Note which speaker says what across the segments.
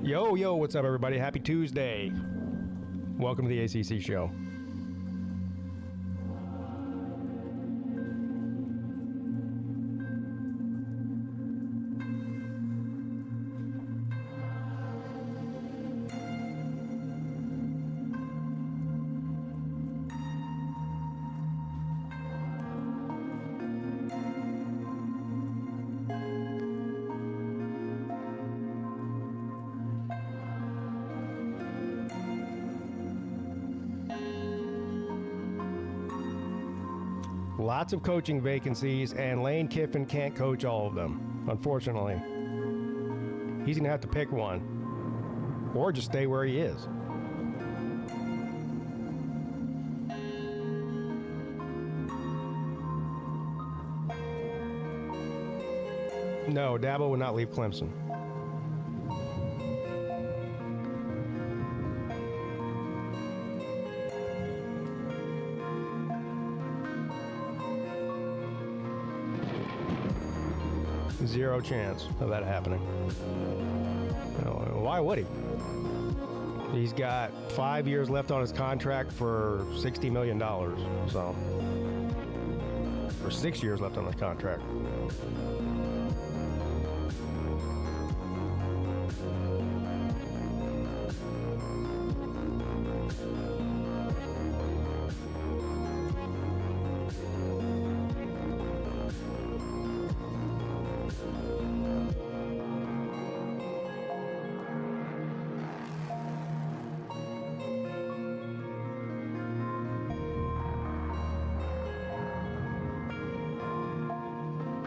Speaker 1: Yo, what's up, everybody? Happy Tuesday. Welcome to the ACC show. Lots of coaching vacancies, and Lane Kiffin can't coach all of them, unfortunately. He's going to have to pick one, or just stay where he is. No, Dabo would not leave Clemson. Zero chance of that happening. Why would he? He's got 5 years left on his contract for $60 million. So, or 6 years left on his contract.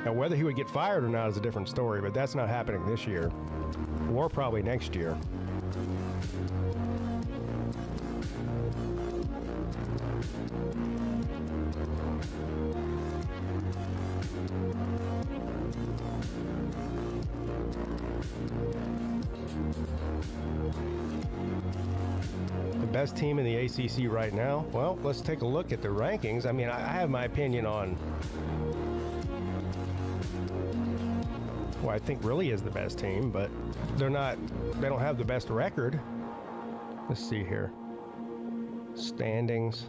Speaker 1: Now, whether he would get fired or not is a different story, but that's not happening this year, or probably next year. The best team in the ACC right now? Well, let's take a look at the rankings. I mean, I have my opinion on who I think really is the best team, but they don't have the best record. Let's see here. Standings.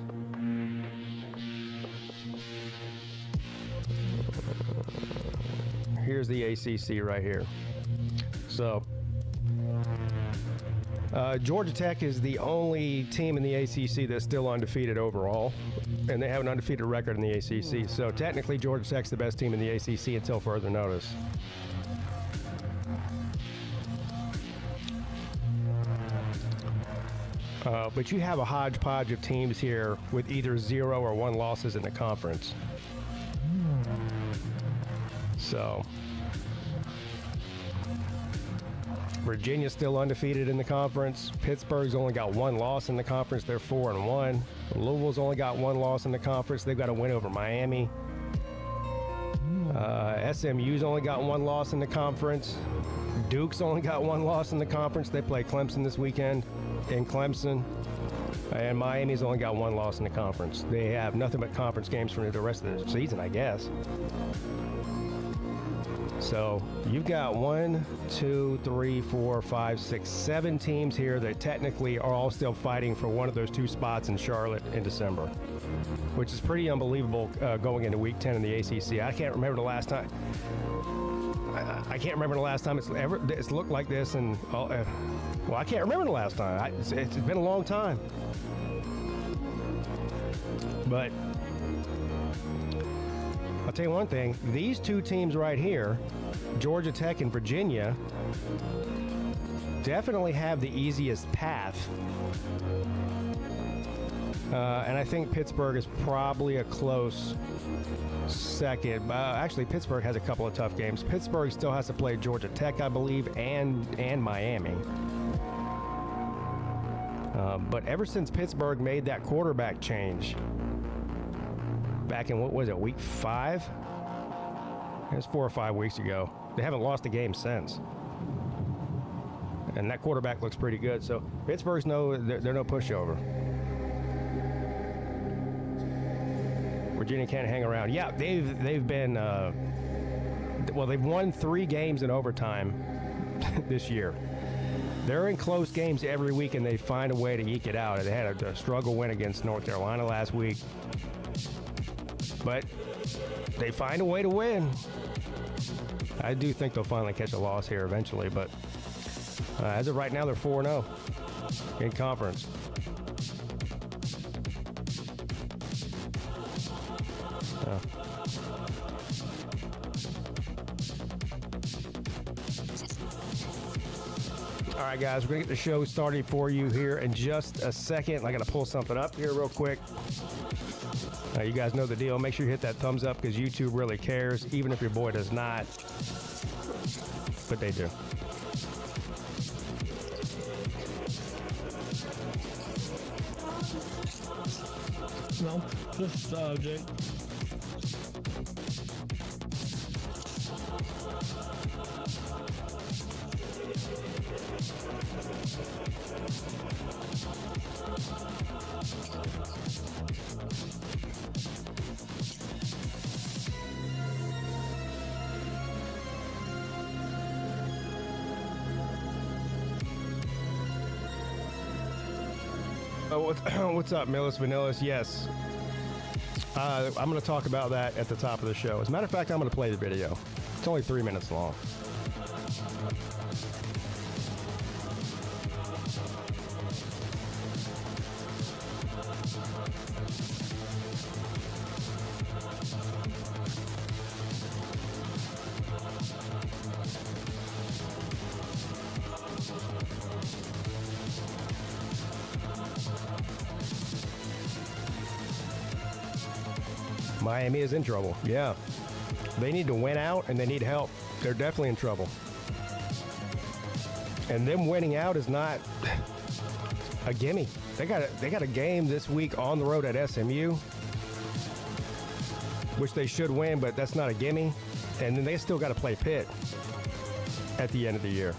Speaker 1: Here's the ACC right here. So, Georgia Tech is the only team in the ACC that's still undefeated overall, and they have an undefeated record in the ACC. So technically, Georgia Tech's the best team in the ACC until further notice. But you have a hodgepodge of teams here with either 0 or 1 losses in the conference. So, Virginia's still undefeated in the conference. Pittsburgh's only got 1 loss in the conference. They're 4-1. Louisville's only got 1 loss in the conference. They've got a win over Miami. SMU's only got 1 loss in the conference. Duke's only got 1 loss in the conference. They play Clemson this weekend in Clemson. And Miami's only got 1 loss in the conference. They have nothing but conference games for the rest of the season, I guess. So you've got 1, 2, 3, 4, 5, 6, 7 teams here that technically are all still fighting for one of those 2 spots in Charlotte in December, which is pretty unbelievable going into Week 10 in the ACC. I can't remember the last time. I can't remember the last time it's looked like this, and well, I can't remember the last time. It's been a long time. But I'll tell you one thing, these 2 teams right here, Georgia Tech and Virginia, definitely have the easiest path. And I think Pittsburgh is probably a close second. Actually, Pittsburgh has a couple of tough games. Pittsburgh still has to play Georgia Tech, I believe, and Miami. But ever since Pittsburgh made that quarterback change, back in, what was it, week 5? It was 4 or 5 weeks ago. They haven't lost a game since. And that quarterback looks pretty good. So Pittsburgh's they're no pushover. Virginia can't hang around. Yeah, they've been they've won 3 games in overtime this year. They're in close games every week, and they find a way to eke it out. They had a struggle win against North Carolina last week, but they find a way to win. I do think they'll finally catch a loss here eventually, but as of right now, they're 4-0 in conference. All right, guys, we're going to get the show started for you here in just a second. I got to pull something up here real quick. You guys know the deal. Make sure you hit that thumbs up because YouTube really cares, even if your boy does not. But they do.
Speaker 2: No, just Jake.
Speaker 1: What's up, Millis Vanillis? Yes. I'm going to talk about that at the top of the show. As a matter of fact, I'm going to play the video. It's only 3 minutes long. Miami is in trouble. Yeah. They need to win out, and they need help. They're definitely in trouble. And them winning out is not a gimme. They got a game this week on the road at SMU, which they should win, but that's not a gimme. And then they still got to play Pitt at the end of the year.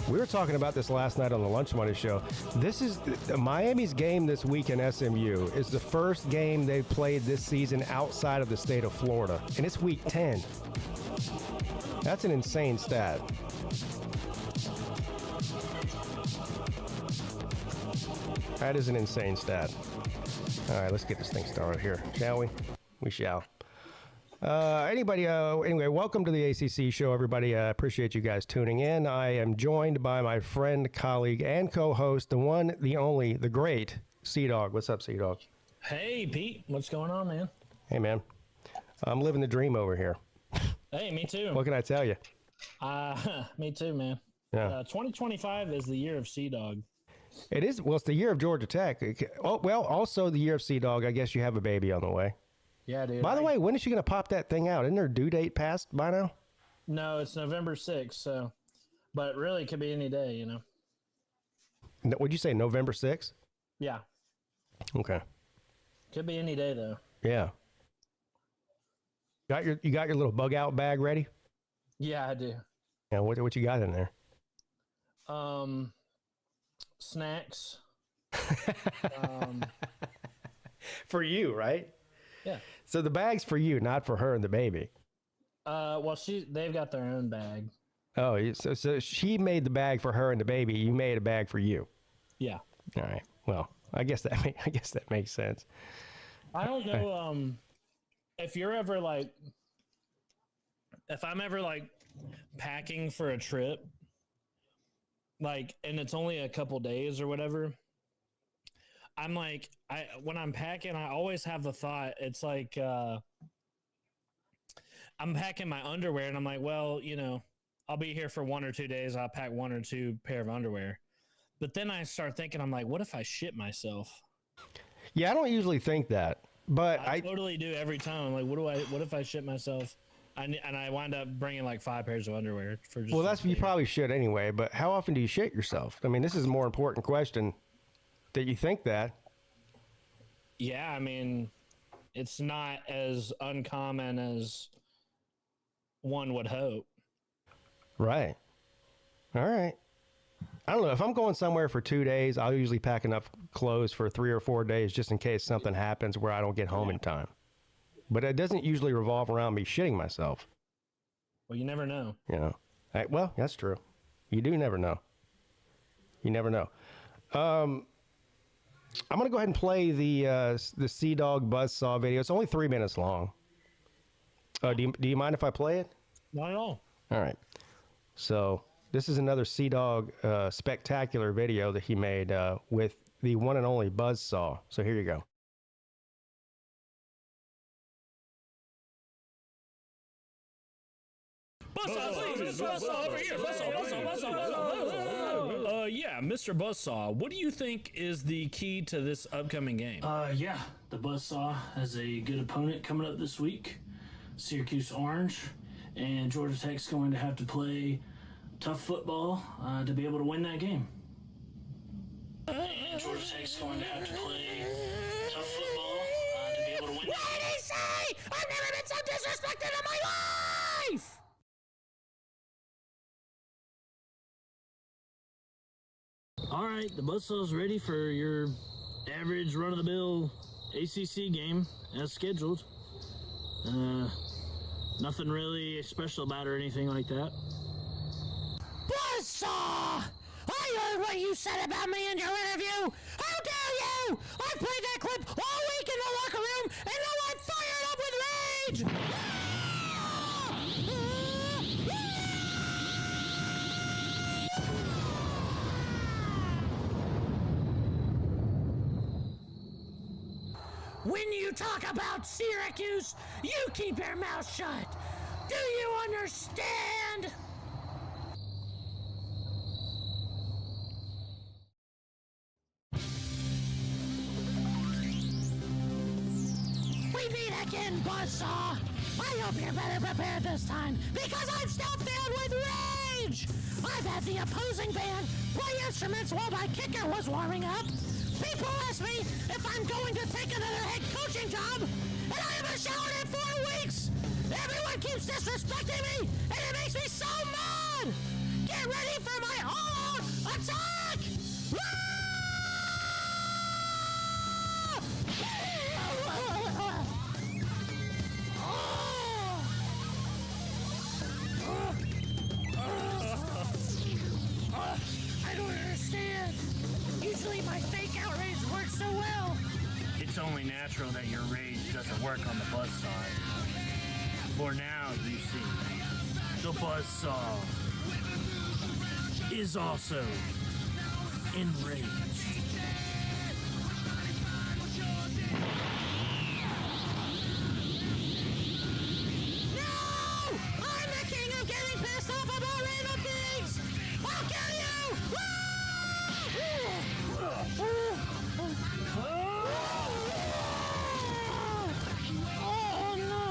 Speaker 1: We were talking about this last night on the Lunch Money Show. This is Miami's game this week in SMU is the first game they've played this season outside of the state of Florida, and it's week 10. That's an insane stat. That is an insane stat. All right, let's get this thing started here, shall we? We shall. Anyway, welcome to the ACC show, everybody. I appreciate you guys tuning in. I am joined by my friend, colleague, and co-host, the one, the only, the great C-Dog. What's up, C-Dog?
Speaker 2: Hey, Pete. What's going on, man?
Speaker 1: Hey, man. I'm living the dream over here.
Speaker 2: Hey, me too.
Speaker 1: What can I tell you?
Speaker 2: Me too, man.
Speaker 1: Yeah.
Speaker 2: 2025 is the year of C-Dog.
Speaker 1: It is. Well, it's the year of Georgia Tech. Oh, well, also the year of C-Dog. I guess you have a baby on the way.
Speaker 2: Yeah, dude.
Speaker 1: By the way, when is she going to pop that thing out? Isn't there a due date passed by now?
Speaker 2: No, it's November 6th, so. But really, it could be any day, you know.
Speaker 1: Would you say November 6th?
Speaker 2: Yeah.
Speaker 1: Okay.
Speaker 2: Could be any day, though.
Speaker 1: Yeah. You got your little bug out bag ready?
Speaker 2: Yeah, I do.
Speaker 1: Yeah, what you got in there?
Speaker 2: Snacks.
Speaker 1: For you, right?
Speaker 2: Yeah.
Speaker 1: So the bag's for you, not for her and the baby.
Speaker 2: Well, they've got their own bag.
Speaker 1: Oh, so she made the bag for her and the baby. You made a bag for you.
Speaker 2: Yeah.
Speaker 1: All right. Well, I guess that makes sense.
Speaker 2: I don't know if you're ever like, if I'm ever like packing for a trip, like, and it's only a couple days or whatever. I'm like, when I'm packing, I always have the thought, it's like, I'm packing my underwear and I'm like, well, you know, I'll be here for 1 or 2 days. I'll pack 1 or 2 pair of underwear. But then I start thinking, I'm like, what if I shit myself?
Speaker 1: Yeah, I don't usually think that, but
Speaker 2: I totally do every time. I'm like, what if I shit myself? And I wind up bringing like 5 pairs of underwear for just.
Speaker 1: Well, you probably should anyway, but how often do you shit yourself? I mean, this is a more important question. That you think that?
Speaker 2: Yeah, I mean, it's not as uncommon as one would hope.
Speaker 1: Right. All right. I don't know. If I'm going somewhere for 2 days, I'll usually pack enough clothes for 3 or 4 days just in case something happens where I don't get home in time. But it doesn't usually revolve around me shitting myself.
Speaker 2: Well, you never know.
Speaker 1: You know. Well, that's true. You do never know. You never know. I'm going to go ahead and play the Sea Dog Buzzsaw video. It's only 3 minutes long. Do you mind if I play it?
Speaker 2: Not at all.
Speaker 1: All right. So this is another Sea Dog spectacular video that he made with the one and only Buzzsaw. So here you go.
Speaker 2: Buzzsaw over here. Yeah, Mr. Buzzsaw, what do you think is the key to this upcoming game?
Speaker 3: Yeah, the Buzzsaw has a good opponent coming up this week, Syracuse Orange, and Georgia Tech's going to have to play tough football to be able to win that game. And Georgia Tech's going to have to play tough football to be able to win that game.
Speaker 4: What did he say? I've never been so disrespected in my life!
Speaker 3: All right, the Buzzsaw's ready for your average run-of-the-mill ACC game as scheduled. Nothing really special about it or anything like that.
Speaker 4: Buzzsaw! I heard what you said about me in your interview! How dare you! I've played that clip all week in the locker room, and now I'm fired up with rage! When you talk about Syracuse, you keep your mouth shut! Do you understand? We meet again, Buzzsaw! I hope you're better prepared this time, because I'm still filled with rage! I've had the opposing band play instruments while my kicker was warming up. People ask me if I'm going to take another head coaching job, and I haven't showered in 4 weeks! Everyone keeps disrespecting me, and it makes me so mad! Get ready for my all-out attack! I don't understand. Usually my fake outrage works so well.
Speaker 3: It's only natural that your rage doesn't work on the Buzzsaw. For now, you see, the Buzzsaw is also enraged.
Speaker 4: No! I'm the king of getting pissed off about random things! I'll kill you! Oh no!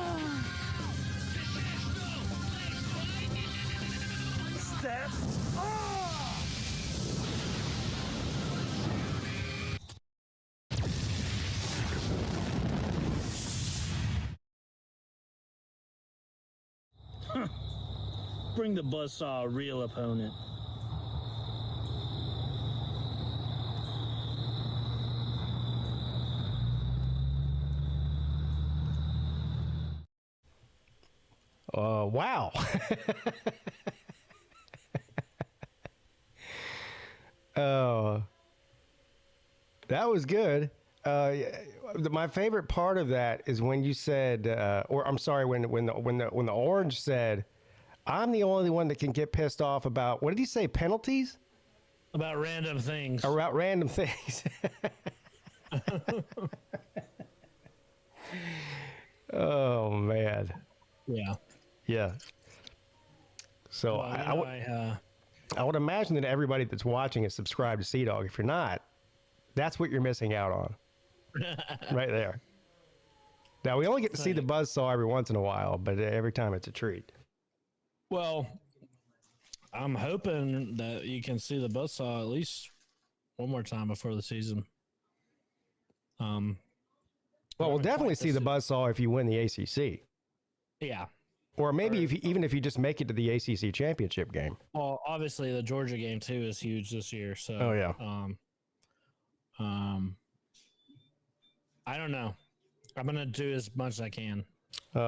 Speaker 3: Step Bring the Buzzsaw a real opponent.
Speaker 1: Wow. Oh, that was good. My favorite part of that is when you said, or I'm sorry, when the Orange said, "I'm the only one that can get pissed off about," what did he say? Penalties?
Speaker 2: About random things.
Speaker 1: About random things. Oh man.
Speaker 2: Yeah.
Speaker 1: Yeah. So I would imagine that everybody that's watching is subscribed to Sea Dog. If you're not, that's what you're missing out on. Right there. Now, we only get to see the Buzzsaw every once in a while, but every time it's a treat.
Speaker 2: Well, I'm hoping that you can see the Buzzsaw at least one more time before the season.
Speaker 1: Well, we'll definitely see the Buzzsaw if you win the ACC.
Speaker 2: Yeah.
Speaker 1: Or maybe even if you just make it to the ACC championship game.
Speaker 2: Well, obviously the Georgia game too is huge this year. So,
Speaker 1: oh yeah.
Speaker 2: I don't know. I'm gonna do as much as I can.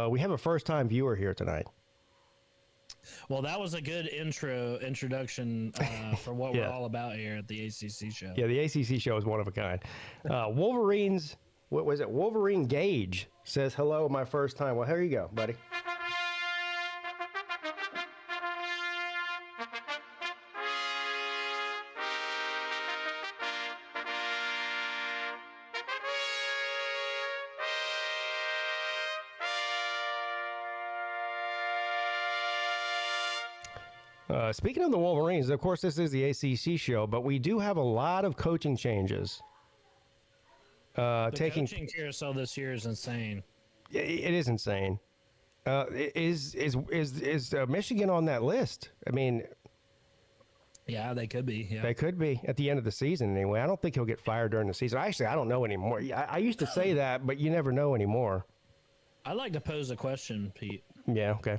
Speaker 1: We have a first-time viewer here tonight.
Speaker 2: Well, that was a good introduction for what
Speaker 1: Yeah.
Speaker 2: we're all about here at the ACC show.
Speaker 1: Yeah, the ACC show is one of a kind. Wolverines, what was it? Wolverine Gage says, hello, my first time. Well, here you go, buddy. Speaking of the Wolverines, of course, this is the ACC show, but we do have a lot of coaching changes.
Speaker 2: The coaching carousel this year is insane.
Speaker 1: It is insane. Is Michigan on that list? I mean,
Speaker 2: Yeah, they could be. Yeah.
Speaker 1: they could be at the end of the season anyway. I don't think he'll get fired during the season. Actually, I don't know anymore. I used to say that, but you never know anymore.
Speaker 2: I'd like to pose a question, Pete.
Speaker 1: Yeah, okay.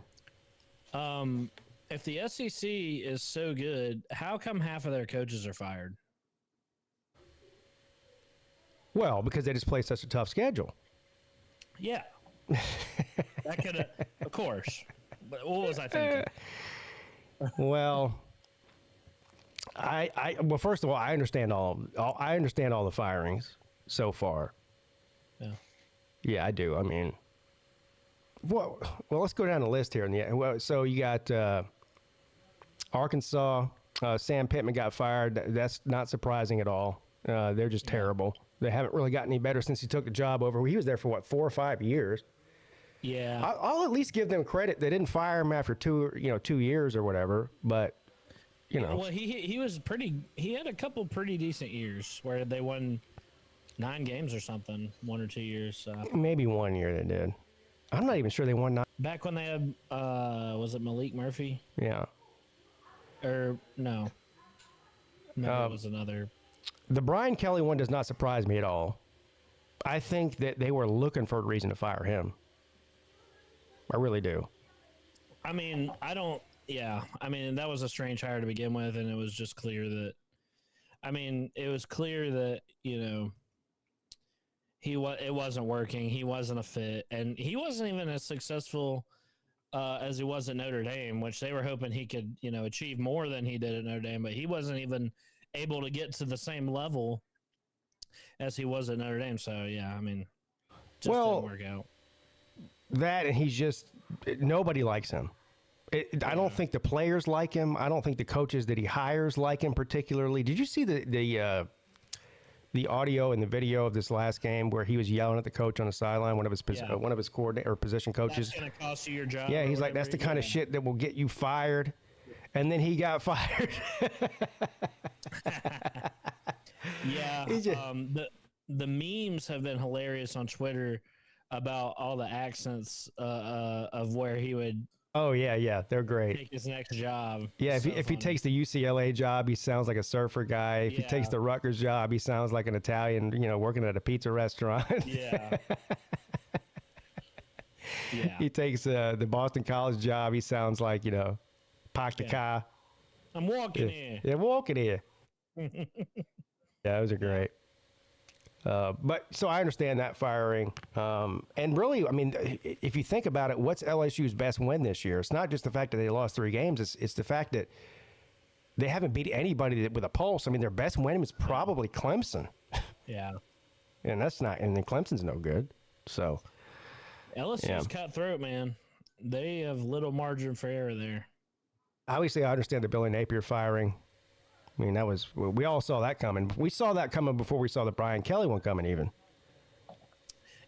Speaker 2: If the SEC is so good, how come half of their coaches are fired?
Speaker 1: Well, because they just play such a tough schedule.
Speaker 2: Yeah. That could have, of course. But what was I thinking?
Speaker 1: Well, well, first of all, I understand all the firings so far.
Speaker 2: Yeah.
Speaker 1: Yeah, I do. I mean, well, let's go down the list here. So you got Arkansas. Sam Pittman got fired. That's not surprising at all. They're just terrible. They haven't really gotten any better since he took the job over. He was there for what, 4 or 5 years.
Speaker 2: Yeah.
Speaker 1: I'll at least give them credit. They didn't fire him after 2 years or whatever. But
Speaker 2: Well, he was pretty. He had a couple pretty decent years where they won 9 games or something, 1 or 2 years.
Speaker 1: Maybe 1 year they did. I'm not even sure they won 9.
Speaker 2: Back when they had, was it Malik Murphy?
Speaker 1: Yeah.
Speaker 2: Or no? No, it was another.
Speaker 1: The Brian Kelly one does not surprise me at all. I think that they were looking for a reason to fire him. I really do.
Speaker 2: I mean, I don't. Yeah, I mean that was a strange hire to begin with, and it was just clear that. I mean, it was clear that it wasn't working. He wasn't a fit, and he wasn't even as successful as he was at Notre Dame, which they were hoping he could achieve more than he did at Notre Dame, but he wasn't even able to get to the same level as he was at Notre Dame. So yeah, I mean, just didn't work out.
Speaker 1: That, and he's just, nobody likes him. I don't think the players like him. I don't think the coaches that he hires like him particularly. Did you see the audio and the video of this last game where he was yelling at the coach on the sideline, one of his coordinator or position coaches?
Speaker 2: That's going to cost you your job.
Speaker 1: Yeah, he's like, that's the kind of shit that will get you fired. And then he got fired.
Speaker 2: Yeah. The memes have been hilarious on Twitter about all the accents of where he would.
Speaker 1: Oh yeah, they're great.
Speaker 2: Take his next job.
Speaker 1: Yeah, if he takes the UCLA job, he sounds like a surfer guy. If he takes the Rutgers job, he sounds like an Italian, working at a pizza restaurant.
Speaker 2: Yeah. Yeah.
Speaker 1: He takes the Boston College job, he sounds like, park the car.
Speaker 2: I'm walking here.
Speaker 1: Yeah, walking here. Yeah, those are great. But so I understand that firing. And really, I mean, if you think about it, what's LSU's best win this year? It's not just the fact that they lost 3 games. It's the fact that they haven't beat anybody with a pulse. I mean, their best win is probably Clemson.
Speaker 2: Yeah.
Speaker 1: And then Clemson's no good. So
Speaker 2: LSU's cutthroat, man. They have little margin for error there.
Speaker 1: Obviously, I understand the Billy Napier firing. I mean, we all saw that coming. We saw that coming before we saw the Brian Kelly one coming even.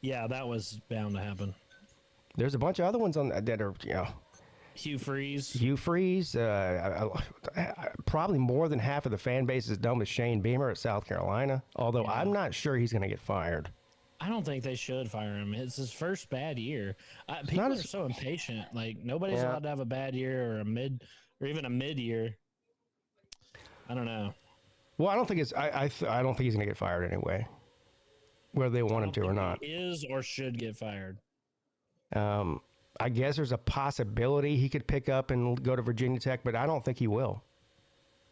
Speaker 2: Yeah, that was bound to happen.
Speaker 1: There's a bunch of other ones that are,
Speaker 2: Hugh Freeze.
Speaker 1: Probably more than half of the fan base is done with Shane Beamer at South Carolina, although I'm not sure he's going to get fired.
Speaker 2: I don't think they should fire him. It's his first bad year. People are so impatient. Like, nobody's allowed to have a bad year or even a mid year. I don't know. Well,
Speaker 1: I don't think I don't think he's going to get fired anyway, whether they want him to or not.
Speaker 2: He is or should get fired.
Speaker 1: I guess there's a possibility he could pick up and go to Virginia Tech, but I don't think he will.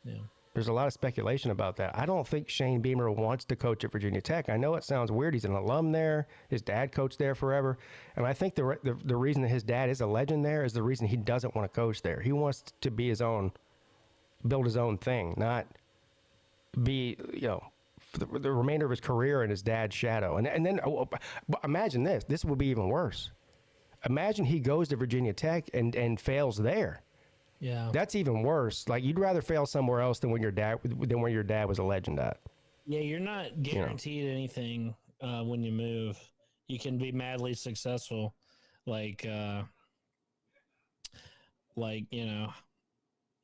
Speaker 2: Yeah.
Speaker 1: There's a lot of speculation about that. I don't think Shane Beamer wants to coach at Virginia Tech. I know it sounds weird. He's an alum there. His dad coached there forever. And I think the reason that his dad is a legend there is the reason he doesn't want to coach there. He wants to be his own, build his own thing, not be, for the remainder of his career in his dad's shadow. And then imagine this. This would be even worse. Imagine he goes to Virginia Tech and fails there.
Speaker 2: Yeah,
Speaker 1: that's even worse. Like, you'd rather fail somewhere else than when your dad was a legend at.
Speaker 2: Yeah, you're not guaranteed anything when you move. You can be madly successful, like name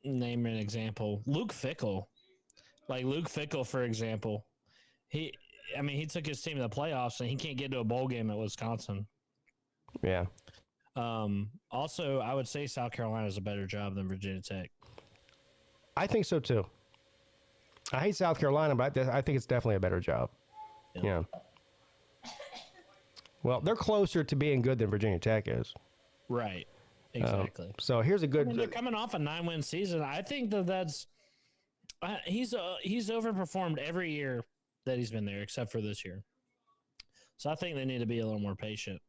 Speaker 2: an example. Luke Fickell, for example. He took his team to the playoffs and he can't get to a bowl game at Wisconsin.
Speaker 1: Yeah.
Speaker 2: Also, I would say South Carolina is a better job than Virginia Tech.
Speaker 1: I think so too. I hate South Carolina, but I think it's definitely a better job. Yeah. Well, they're closer to being good than Virginia Tech is.
Speaker 2: Right. Exactly.
Speaker 1: So here's a good.
Speaker 2: They're coming off a 9-win season. I think that's he's overperformed every year that he's been there, except for this year. So I think they need to be a little more patient.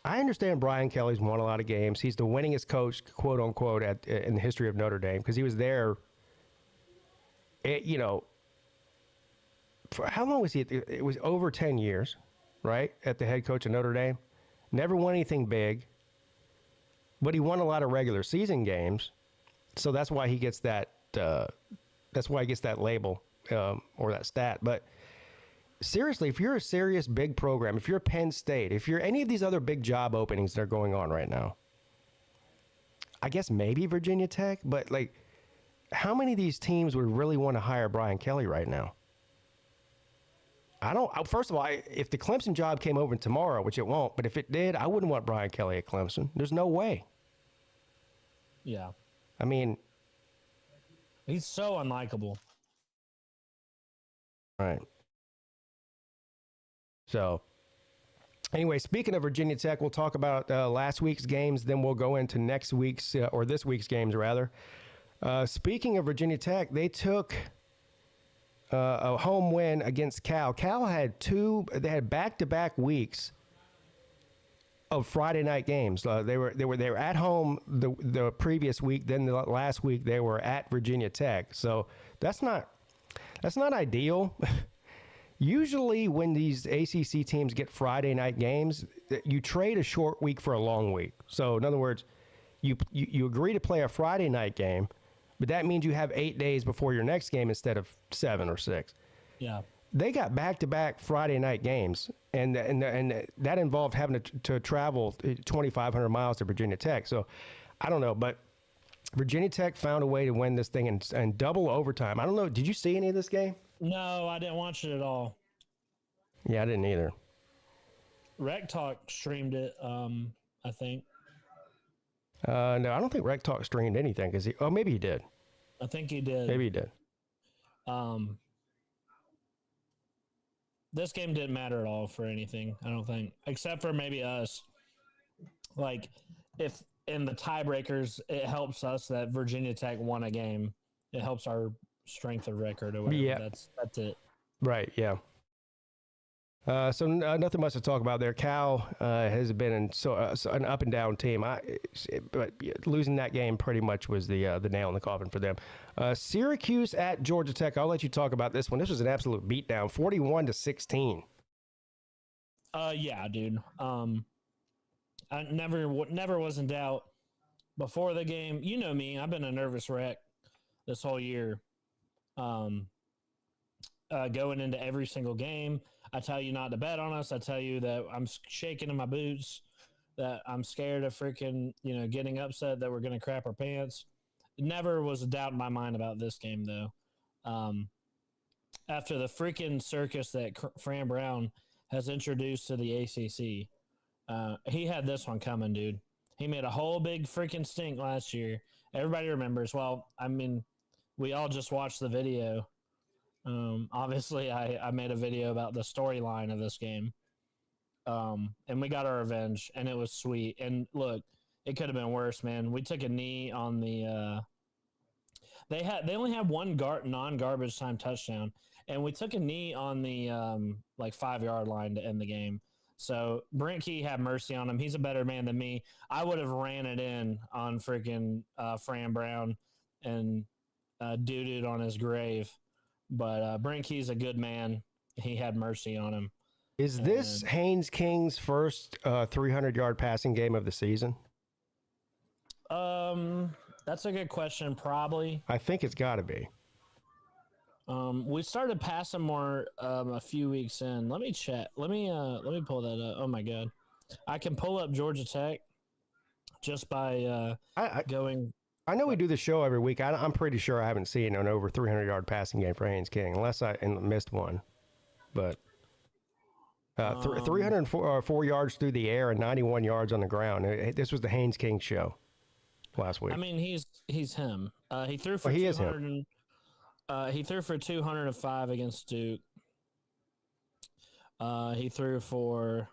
Speaker 1: I understand Brian Kelly's won a lot of games. He's the winningest coach, quote unquote, in the history of Notre Dame, because he was there. For how long was he? It was over 10 years, right? At the head coach of Notre Dame, never won anything big, but he won a lot of regular season games, so that's why he gets that. That's why he gets that label or that stat, but. Seriously, if you're a serious big program, if you're Penn State, if you're any of these other big job openings that are going on right now, I guess maybe Virginia Tech, but how many of these teams would really want to hire Brian Kelly right now? First of all, if the Clemson job came open tomorrow, which it won't, but if it did, I wouldn't want Brian Kelly at Clemson. There's no way.
Speaker 2: Yeah.
Speaker 1: I mean,
Speaker 2: he's so unlikable.
Speaker 1: Right. So, anyway, speaking of Virginia Tech, we'll talk about last week's games, then we'll go into next week's, or this week's games, rather. Speaking of Virginia Tech, they took a home win against Cal. Cal had back-to-back weeks of Friday night games. They were at home the previous week, then the last week they were at Virginia Tech. So that's not ideal. Usually when these ACC teams get Friday night games, you trade a short week for a long week. So in other words, you agree to play a Friday night game, but that means you have 8 days before your next game instead of 7 or 6.
Speaker 2: Yeah.
Speaker 1: They got back-to-back Friday night games, and that involved having to travel 2,500 miles to Virginia Tech. So I don't know, but Virginia Tech found a way to win this thing in double overtime. I don't know. Did you see any of this game?
Speaker 2: No, I didn't watch it at all.
Speaker 1: Yeah, I didn't either.
Speaker 2: Rec Talk streamed it, I think.
Speaker 1: No, I don't think Rec Talk streamed anything. Maybe he did.
Speaker 2: I think he did.
Speaker 1: Maybe he did.
Speaker 2: This game didn't matter at all for anything, I don't think, except for maybe us. Like, if in the tiebreakers, it helps us that Virginia Tech won a game. It helps our strength of record or whatever.
Speaker 1: Yeah.
Speaker 2: That's it.
Speaker 1: Right, yeah. So nothing much to talk about there. Cal has been an up and down team. But losing that game pretty much was the nail in the coffin for them. Syracuse at Georgia Tech. I'll let you talk about this one. This was an absolute beatdown, 41-16.
Speaker 2: Yeah, dude. I never was in doubt before the game. You know me. I've been a nervous wreck this whole year. Going into every single game, I tell you not to bet on us. I tell you that I'm shaking in my boots, that I'm scared of freaking, getting upset that we're going to crap our pants. Never was a doubt in my mind about this game, though. After the freaking circus that Fran Brown has introduced to the ACC, he had this one coming, dude. He made a whole big freaking stink last year. Everybody remembers. Well, I mean, we all just watched the video. Obviously, I made a video about the storyline of this game. And we got our revenge, and it was sweet. And look, it could have been worse, man. We took a knee on the. They only had one non-garbage time touchdown, and we took a knee on the 5-yard line to end the game. So Brent Key had mercy on him. He's a better man than me. I would have ran it in on freaking Fran Brown and doo-dooed on his grave. But Brent Key's a good man. He had mercy on him.
Speaker 1: Is this Haynes King's first 300-yard passing game of the season?
Speaker 2: That's a good question. Probably.
Speaker 1: I think it's got to be.
Speaker 2: We started passing more a few weeks in. Let me check. Let me pull that up. Oh my god, I can pull up Georgia Tech just by going.
Speaker 1: I know we do the show every week. I'm pretty sure I haven't seen an over 300-yard passing game for Haynes King, unless I missed one. But 304 yards through the air and 91 yards on the ground. This was the Haynes King show last week.
Speaker 2: I mean, he's him. He threw for
Speaker 1: he
Speaker 2: 200. He threw for 205 against Duke. He threw for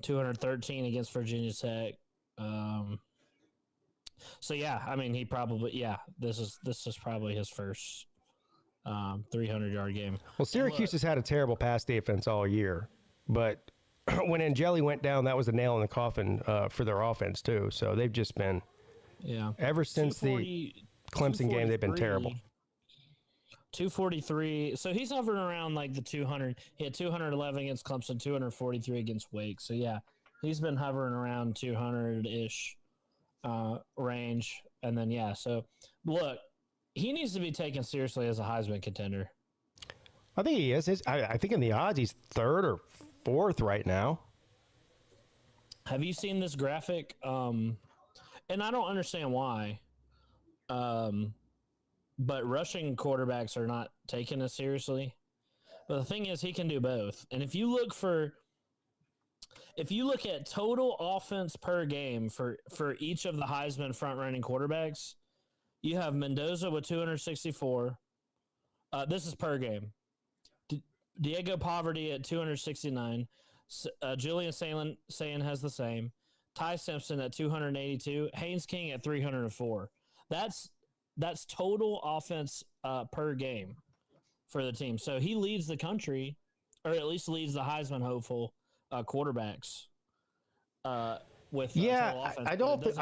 Speaker 2: 213 against Virginia Tech. So yeah, I mean, this is probably his first 300-yard game.
Speaker 1: Well, Syracuse has had a terrible pass defense all year, but when Angeli went down, that was a nail in the coffin for their offense too. So they've just been, ever since the Clemson game, they've been terrible.
Speaker 2: 243. So he's hovering around like the 200. He had 211 against Clemson, 243 against Wake. So yeah, he's been hovering around 200-ish range. And then so look, he needs to be taken seriously as a Heisman contender.
Speaker 1: I think he is. I think in the odds he's third or fourth right now.
Speaker 2: Have you seen this graphic? And I don't understand why. But rushing quarterbacks are not taken as seriously. But the thing is, he can do both. And if you look at total offense per game for each of the Heisman front-running quarterbacks, you have Mendoza with 264. This is per game. Diego Poverty at 269. Julian Sayin has the same. Ty Simpson at 282. Haynes King at 304. That's total offense per game for the team. So he leads the country, or at least leads the Heisman hopeful quarterbacks. With total offense.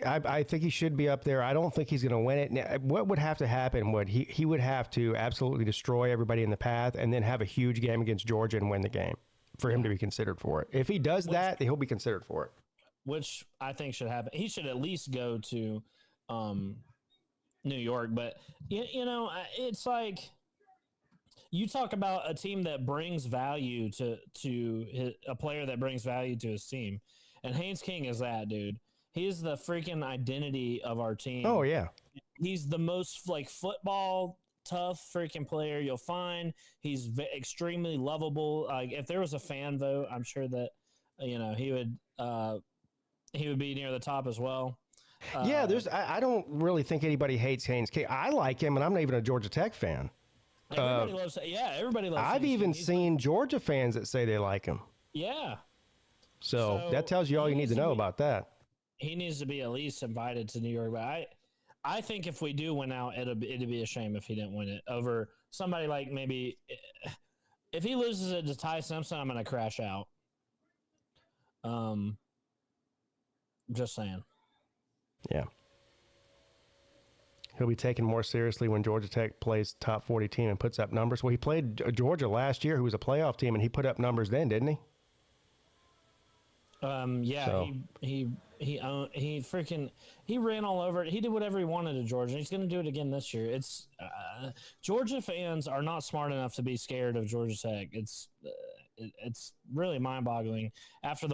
Speaker 1: I think he should be up there. I don't think he's going to win it. Now, what would have to happen? He would have to absolutely destroy everybody in the path, and then have a huge game against Georgia and win the game for him to be considered for it. If he does that, he'll be considered for it.
Speaker 2: Which I think should happen. He should at least go to New York, but it's like you talk about a team that brings value to a player that brings value to his team, and Haynes King is that dude. He's the freaking identity of our team.
Speaker 1: Oh yeah,
Speaker 2: he's the most football tough freaking player you'll find. He's extremely lovable. If there was a fan vote, I'm sure that he would be near the top as well.
Speaker 1: I don't really think anybody hates Haynes King. I like him, and I'm not even a Georgia Tech fan.
Speaker 2: Everybody loves. Yeah, everybody loves.
Speaker 1: I've even seen Georgia fans that say they like him.
Speaker 2: Yeah.
Speaker 1: So that tells you all you need to know about that.
Speaker 2: He needs to be at least invited to New York. But I think if we do win out, it'd be a shame if he didn't win it over somebody like maybe. If he loses it to Ty Simpson, I'm going to crash out. Just saying.
Speaker 1: Yeah. He'll be taken more seriously when Georgia Tech plays top 40 team and puts up numbers. Well, he played Georgia last year, who was a playoff team, and he put up numbers then, didn't he?
Speaker 2: He ran all over it. He did whatever he wanted to Georgia. He's going to do it again this year. It's Georgia fans are not smart enough to be scared of Georgia Tech. It's really mind-boggling after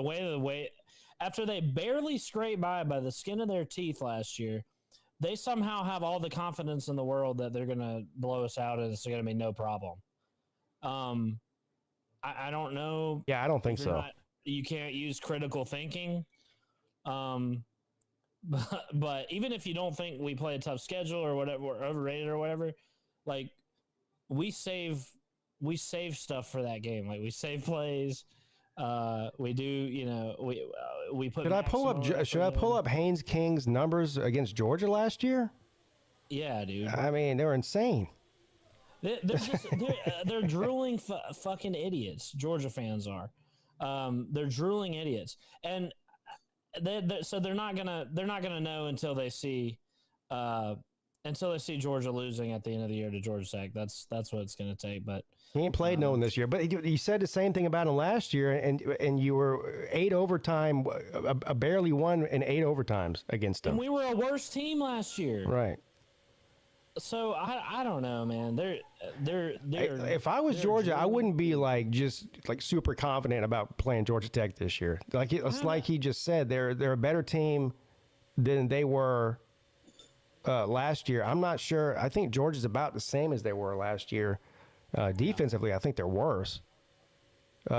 Speaker 2: after they barely scraped by the skin of their teeth last year. They somehow have all the confidence in the world that they're going to blow us out and it's going to be no problem. I don't know.
Speaker 1: Yeah, I don't think so.
Speaker 2: You can't use critical thinking. But even if you don't think we play a tough schedule or whatever, we're overrated or whatever, we save stuff for that game. We save plays. We do, we put.
Speaker 1: Should I pull up Haynes King's numbers against Georgia last year?
Speaker 2: Yeah, dude.
Speaker 1: I mean, they're insane.
Speaker 2: They're drooling fucking idiots. Georgia fans are. They're drooling idiots, and so they're not gonna know until they see Georgia losing at the end of the year to Georgia Tech. That's what it's gonna take. But
Speaker 1: he ain't played no one this year. But you said the same thing about him last year, and you were 8 overtime, barely won in 8 overtimes against them.
Speaker 2: And we were a worse team last year,
Speaker 1: right?
Speaker 2: So I don't know, man. They're
Speaker 1: if I was Georgia, I wouldn't be just super confident about playing Georgia Tech this year. It's like he just said, they're a better team than they were last year. I'm not sure. I think Georgia's about the same as they were last year. Defensively, I think they're worse.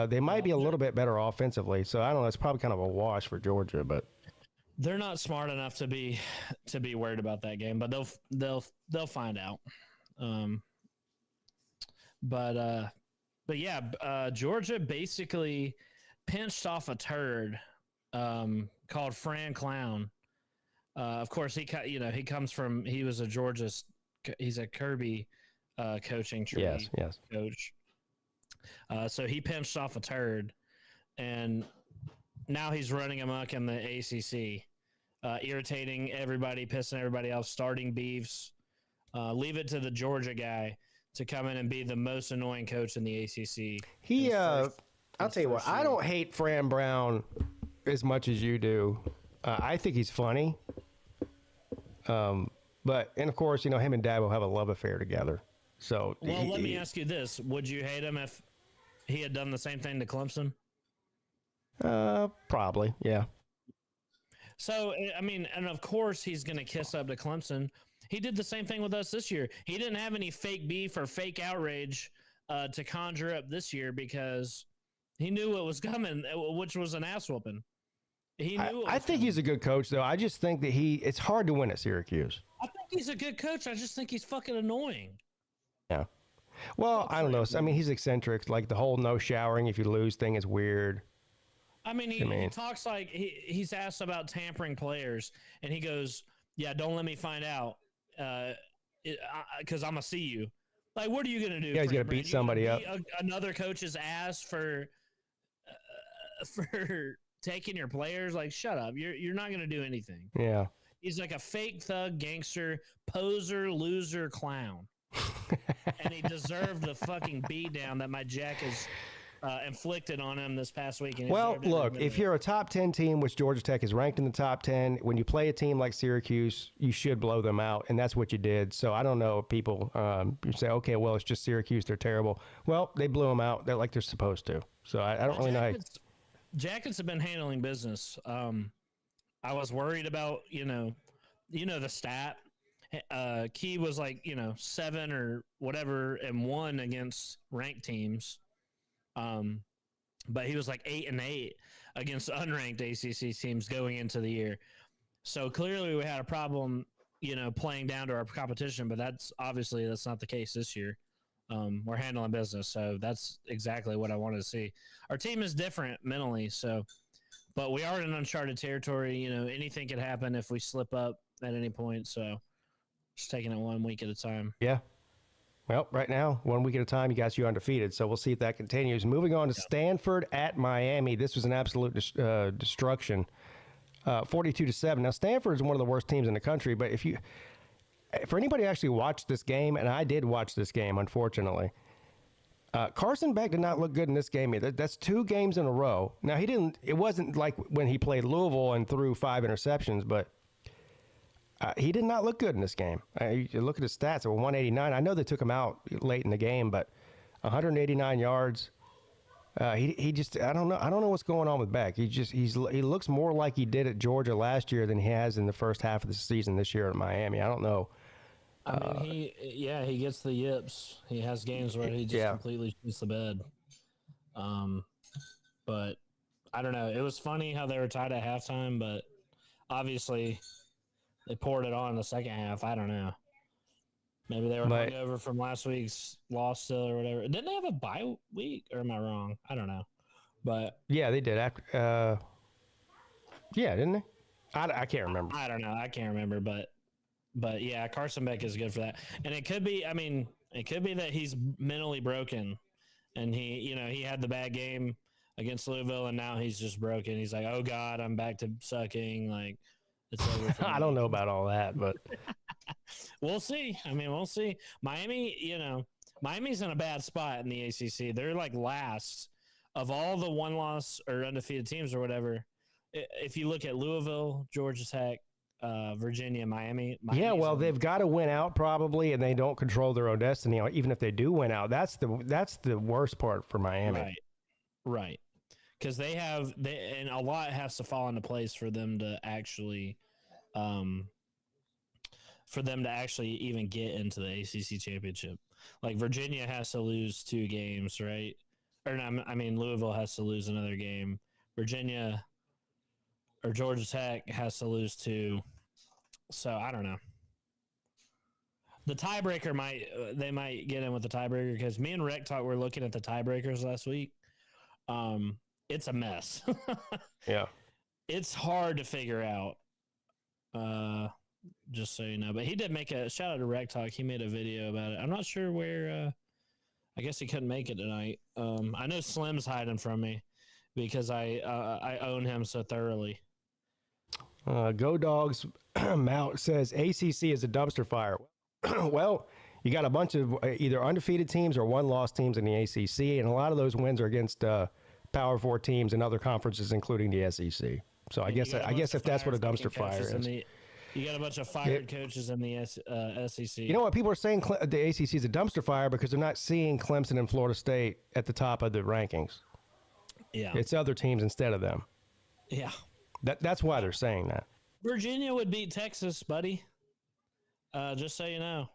Speaker 1: They might be a little bit better offensively. So I don't know. It's probably kind of a wash for Georgia, but
Speaker 2: they're not smart enough to be worried about that game, but they'll find out. But yeah, Georgia basically pinched off a turd called Fran Clown. Of course, he was he's a Kirby coaching tree.
Speaker 1: Yes.
Speaker 2: Coach. So he pinched off a turd, and now he's running amok in the ACC, irritating everybody, pissing everybody off, starting beefs. Leave it to the Georgia guy to come in and be the most annoying coach in the ACC.
Speaker 1: I'll tell you what, I don't hate Fran Brown as much as you do. I think he's funny. And of course, him and Dabo have a love affair together. So,
Speaker 2: let me ask you this. Would you hate him if he had done the same thing to Clemson?
Speaker 1: Probably, yeah.
Speaker 2: So, I mean, and of course he's going to kiss up to Clemson. He did the same thing with us this year. He didn't have any fake beef or fake outrage to conjure up this year because he knew what was coming, which was an ass whooping. He knew. I
Speaker 1: think he's a good coach, though. I just think that it's hard to win at Syracuse.
Speaker 2: I think he's a good coach. I just think he's fucking annoying.
Speaker 1: Yeah. Well, I don't know. I mean, he's eccentric. Like the whole no showering if you lose thing is weird.
Speaker 2: I mean, he talks like he's asked about tampering players, and he goes, "Yeah, don't let me find out, because I'm gonna see you." Like, what are you gonna do?
Speaker 1: Yeah, he's gonna beat somebody up.
Speaker 2: Another coach's ass for taking your players. Like, shut up. You're not gonna do anything.
Speaker 1: Yeah.
Speaker 2: He's like a fake thug, gangster, poser, loser, clown, and he deserved the fucking beat down that my Jack has inflicted on him this past week.
Speaker 1: Well, look, if you're a top 10 team, which Georgia Tech is ranked in the top 10, when you play a team like Syracuse, you should blow them out, and that's what you did. So I don't know if people you say, okay, well, it's just Syracuse, they're terrible. Well, they blew them out. They're like they're supposed to. So I don't really know.
Speaker 2: Jackets have been handling business. I was worried about, the stat. Key was 7 or whatever and 1 against ranked teams. But he was 8-8 against unranked ACC teams going into the year. So clearly we had a problem, playing down to our competition, but that's not the case this year. We're handling business. So that's exactly what I wanted to see. Our team is different mentally. But we are in uncharted territory. Anything could happen if we slip up at any point. So just taking it 1 week at a time.
Speaker 1: Yeah. Well, right now, 1 week at a time, you guys are undefeated. So we'll see if that continues. Moving on to Stanford at Miami. This was an absolute destruction, 42-7. Now, Stanford is one of the worst teams in the country. But for anybody who actually watched this game, and I did watch this game, unfortunately, Carson Beck did not look good in this game either. That's 2 games in a row. Now, it wasn't like when he played Louisville and threw 5 interceptions, but he did not look good in this game. You look at his stats, it was 189. I know they took him out late in the game, but 189 yards. He just, I don't know what's going on with Beck. He looks more like he did at Georgia last year than he has in the first half of the season this year at Miami. I don't know.
Speaker 2: I mean, he gets the yips. He has games where he just completely shoots the bed. But I don't know. It was funny how they were tied at halftime, but obviously they poured it on in the second half. I don't know. Maybe they were hungover from last week's loss still or whatever. Didn't they have a bye week, or am I wrong? I don't know. But
Speaker 1: yeah, they did. Yeah, didn't they? I can't remember.
Speaker 2: I don't know. I can't remember, but yeah, Carson Beck is good for that. And it could be, I mean, it could be that he's mentally broken and he had the bad game against Louisville and now he's just broken. He's like, oh God, I'm back to sucking. Like, it's over for
Speaker 1: I don't know about all that, but
Speaker 2: we'll see. I mean, we'll see. Miami's in a bad spot in the ACC. They're like last of all the one loss or undefeated teams or whatever. If you look at Louisville, Georgia Tech, Virginia, Miami.
Speaker 1: Yeah, well, they've got to win out probably, and they don't control their own destiny. Even if they do win out, that's the worst part for Miami.
Speaker 2: Right. Because and a lot has to fall into place for them to actually, even get into the ACC championship. Like Virginia has to lose 2 games, right? Or no, I mean Louisville has to lose another game. Virginia or Georgia Tech has to lose 2. So I don't know. The tiebreaker they might get in with the tiebreaker because me and Rec Talk were looking at the tiebreakers last week. It's a mess.
Speaker 1: Yeah. It's
Speaker 2: hard to figure out. Just so you know. But he did make a shout out to Rec Talk. He made a video about it. I'm not sure where I guess he couldn't make it tonight. I know Slim's hiding from me because I own him so thoroughly.
Speaker 1: Go Dogs Mount says ACC is a dumpster fire. Well, you got a bunch of either undefeated teams or one-loss teams in the ACC, and a lot of those wins are against Power 4 teams and other conferences, including the SEC. So I guess if that's what a dumpster fire is.
Speaker 2: You got a bunch of fired coaches in the SEC.
Speaker 1: You know what? People are saying the ACC is a dumpster fire because they're not seeing Clemson and Florida State at the top of the rankings.
Speaker 2: Yeah.
Speaker 1: It's other teams instead of them.
Speaker 2: Yeah.
Speaker 1: That's why they're saying that.
Speaker 2: Virginia would beat Texas, buddy. Just so you know.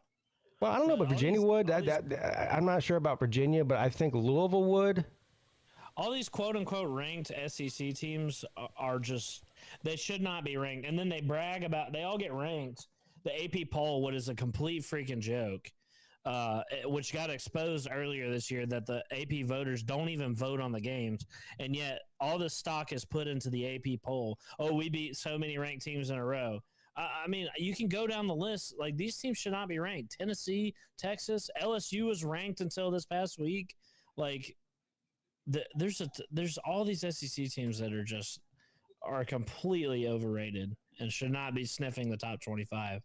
Speaker 1: Well, I don't know, but Virginia would. I'm not sure about Virginia, but I think Louisville would.
Speaker 2: All these quote-unquote ranked SEC teams are just – they should not be ranked. And then they brag about – they all get ranked. The AP poll, what is a complete freaking joke, which got exposed earlier this year that the AP voters don't even vote on the games. And yet all this stock is put into the AP poll. Oh, we beat so many ranked teams in a row. I mean, you can go down the list. Like, these teams should not be ranked. Tennessee, Texas, LSU was ranked until this past week. Like – there's all these SEC teams that are completely overrated and should not be sniffing the top 25.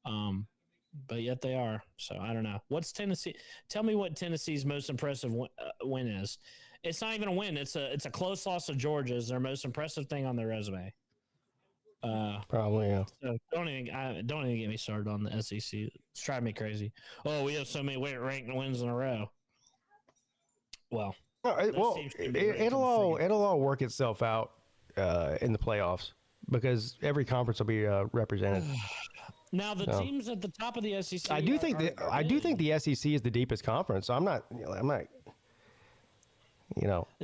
Speaker 2: But yet they are. So I don't know. What's Tennessee? Tell me what Tennessee's most impressive win is. It's not even a win. It's a close loss to Georgia. Is their most impressive thing on their resume.
Speaker 1: Probably, yeah.
Speaker 2: So don't even get me started on the SEC. It's driving me crazy. Oh, we have so many ranked wins in a row. Well.
Speaker 1: It'll all work itself out in the playoffs because every conference will be represented.
Speaker 2: Now the teams at the top of the SEC.
Speaker 1: I do think the SEC is the deepest conference. So I'm not. The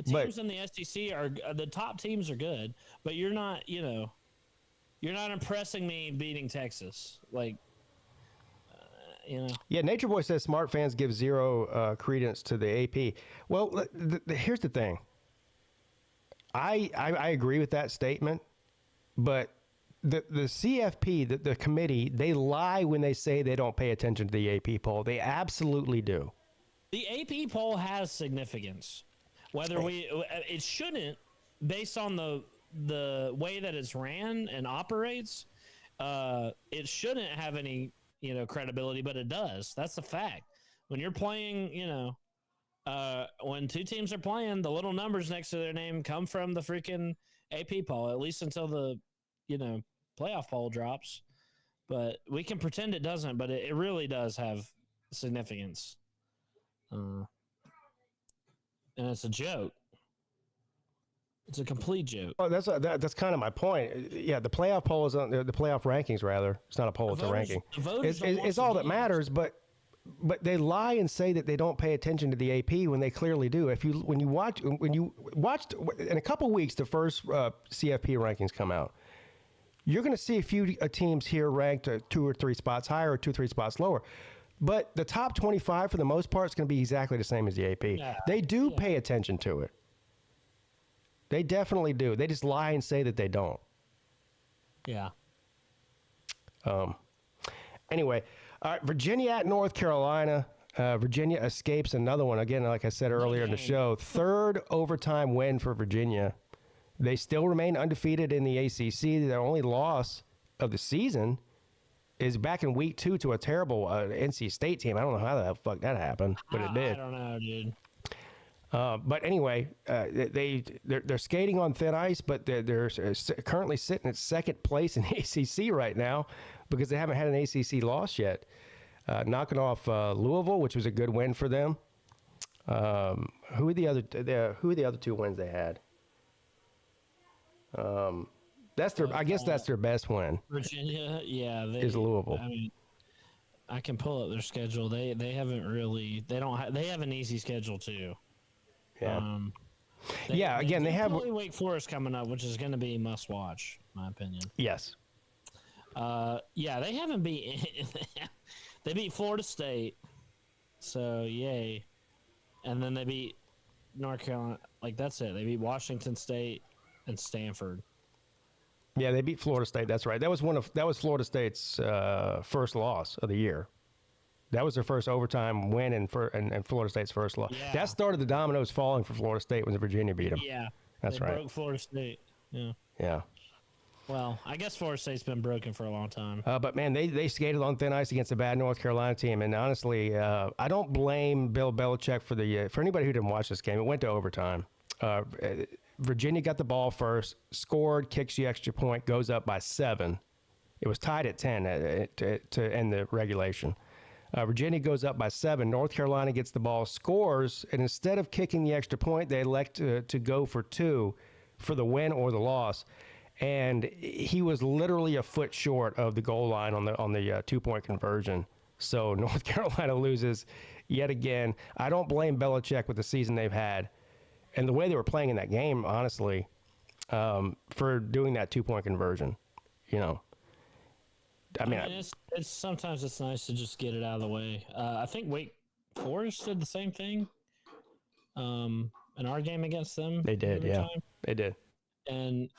Speaker 2: teams in the SEC are the top teams are good, but you're not. You're not impressing me beating Texas. Like.
Speaker 1: Yeah, Nature Boy says smart fans give zero credence to the AP. Well, here's the thing. I agree with that statement, but the CFP, the committee, they lie when they say they don't pay attention to the AP poll. They absolutely do.
Speaker 2: The AP poll has significance. It shouldn't, based on the way that it's ran and operates, it shouldn't have any credibility, but it does. That's the fact. When you're playing, when two teams are playing, the little numbers next to their name come from the freaking AP poll, at least until the, playoff poll drops. But we can pretend it doesn't, but it really does have significance. And it's a joke. It's a complete joke.
Speaker 1: Oh, that's kind of my point. Yeah, the playoff poll is the playoff rankings rather. It's not a poll; it's a ranking. It's all that matters. But they lie and say that they don't pay attention to the AP when they clearly do. When you watched in a couple weeks, the first CFP rankings come out. You're going to see a few teams here ranked 2 or 3 spots higher or 2 or 3 spots lower. But the top 25 for the most part is going to be exactly the same as the AP. Yeah, they do pay attention to it. They definitely do. They just lie and say that they don't.
Speaker 2: Yeah.
Speaker 1: Anyway, all right, Virginia at North Carolina. Virginia escapes another one. Again, like I said earlier in the show, third overtime win for Virginia. They still remain undefeated in the ACC. Their only loss of the season is back in week 2 to a terrible NC State team. I don't know how the fuck that happened, but it did.
Speaker 2: I don't know, dude.
Speaker 1: But anyway, they're skating on thin ice, but they're currently sitting at second place in the ACC right now because they haven't had an ACC loss yet. Knocking off Louisville, which was a good win for them. Who are the other 2 wins they had? That's their. I guess that's their best win.
Speaker 2: Virginia, yeah,
Speaker 1: is Louisville.
Speaker 2: I mean, I can pull up their schedule. They haven't really. They have an easy schedule too.
Speaker 1: Yeah.
Speaker 2: They have Wake Forest coming up, which is going to be must watch, in my opinion.
Speaker 1: Yes.
Speaker 2: They haven't beat. They beat Florida State, so yay, and then they beat North Carolina. Like that's it. They beat Washington State and Stanford.
Speaker 1: Yeah, they beat Florida State. That's right. That was Florida State's first loss of the year. That was their first overtime win and Florida State's first loss.
Speaker 2: Yeah.
Speaker 1: That started the dominoes falling for Florida State when Virginia beat them.
Speaker 2: Yeah,
Speaker 1: that's right.
Speaker 2: Broke Florida State. Yeah.
Speaker 1: Yeah.
Speaker 2: Well, I guess Florida State's been broken for a long time.
Speaker 1: But, man, they skated on thin ice against a bad North Carolina team. And, honestly, I don't blame Bill Belichick for anybody who didn't watch this game. It went to overtime. Virginia got the ball first, scored, kicks the extra point, goes up by 7. It was tied at 10 to end the regulation. Virginia goes up by 7. North Carolina gets the ball, scores, and instead of kicking the extra point, they elect to go for 2 for the win or the loss. And he was literally a foot short of the goal line on the 2-point conversion. So North Carolina loses yet again. I don't blame Belichick with the season they've had and the way they were playing in that game, honestly, for doing that 2-point conversion. You know, I mean
Speaker 2: it's sometimes it's nice to just get it out of the way. I think Wake Forest did the same thing in our game against them.
Speaker 1: They did, yeah, they did.
Speaker 2: And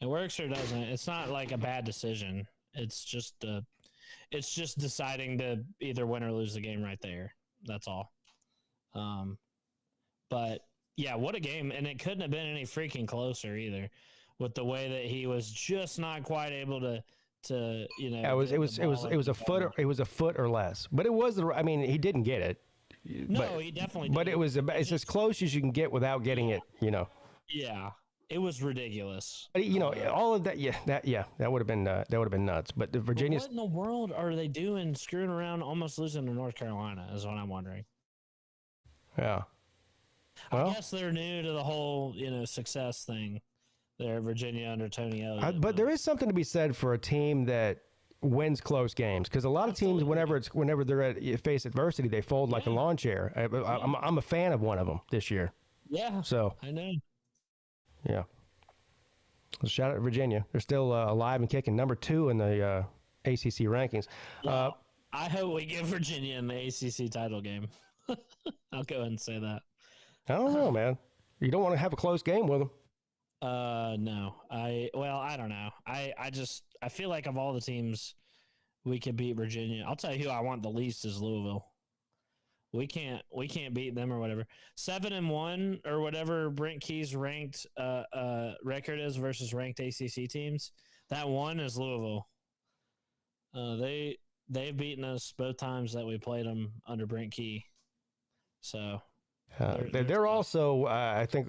Speaker 2: it works or doesn't. It's not like a bad decision. It's just deciding to either win or lose the game right there. That's all. But yeah, what a game. And it couldn't have been any freaking closer either with the way that he was just not quite able to
Speaker 1: it was a foot or less. But it was he didn't get it.
Speaker 2: No, he definitely
Speaker 1: But
Speaker 2: didn't.
Speaker 1: it's as close as you can get without getting it,
Speaker 2: Yeah. It was ridiculous.
Speaker 1: All of that, that would have been nuts. But the Virginia,
Speaker 2: what in the world are they doing, screwing around, almost losing to North Carolina? Is what I'm wondering.
Speaker 1: Yeah, well,
Speaker 2: I guess they're new to the whole success thing. They're Virginia under Tony Elliott.
Speaker 1: But there is something to be said for a team that wins close games because a lot of teams, whenever they're face adversity, they fold like a lawn chair. I'm a fan of one of them this year.
Speaker 2: Yeah,
Speaker 1: so
Speaker 2: I know.
Speaker 1: Yeah. Well, shout out to Virginia. They're still alive and kicking. Number 2 in the ACC rankings.
Speaker 2: Well, I hope we get Virginia in the ACC title game. I'll go ahead and say that.
Speaker 1: I don't know, man. You don't want to have a close game with them.
Speaker 2: No. I don't know. I feel like of all the teams we could beat Virginia. I'll tell you who I want the least is Louisville. We can't beat them or whatever. 7-1 or whatever Brent Key's ranked record is versus ranked ACC teams. That one is Louisville. They've beaten us both times that we played them under Brent Key. So
Speaker 1: they're also I think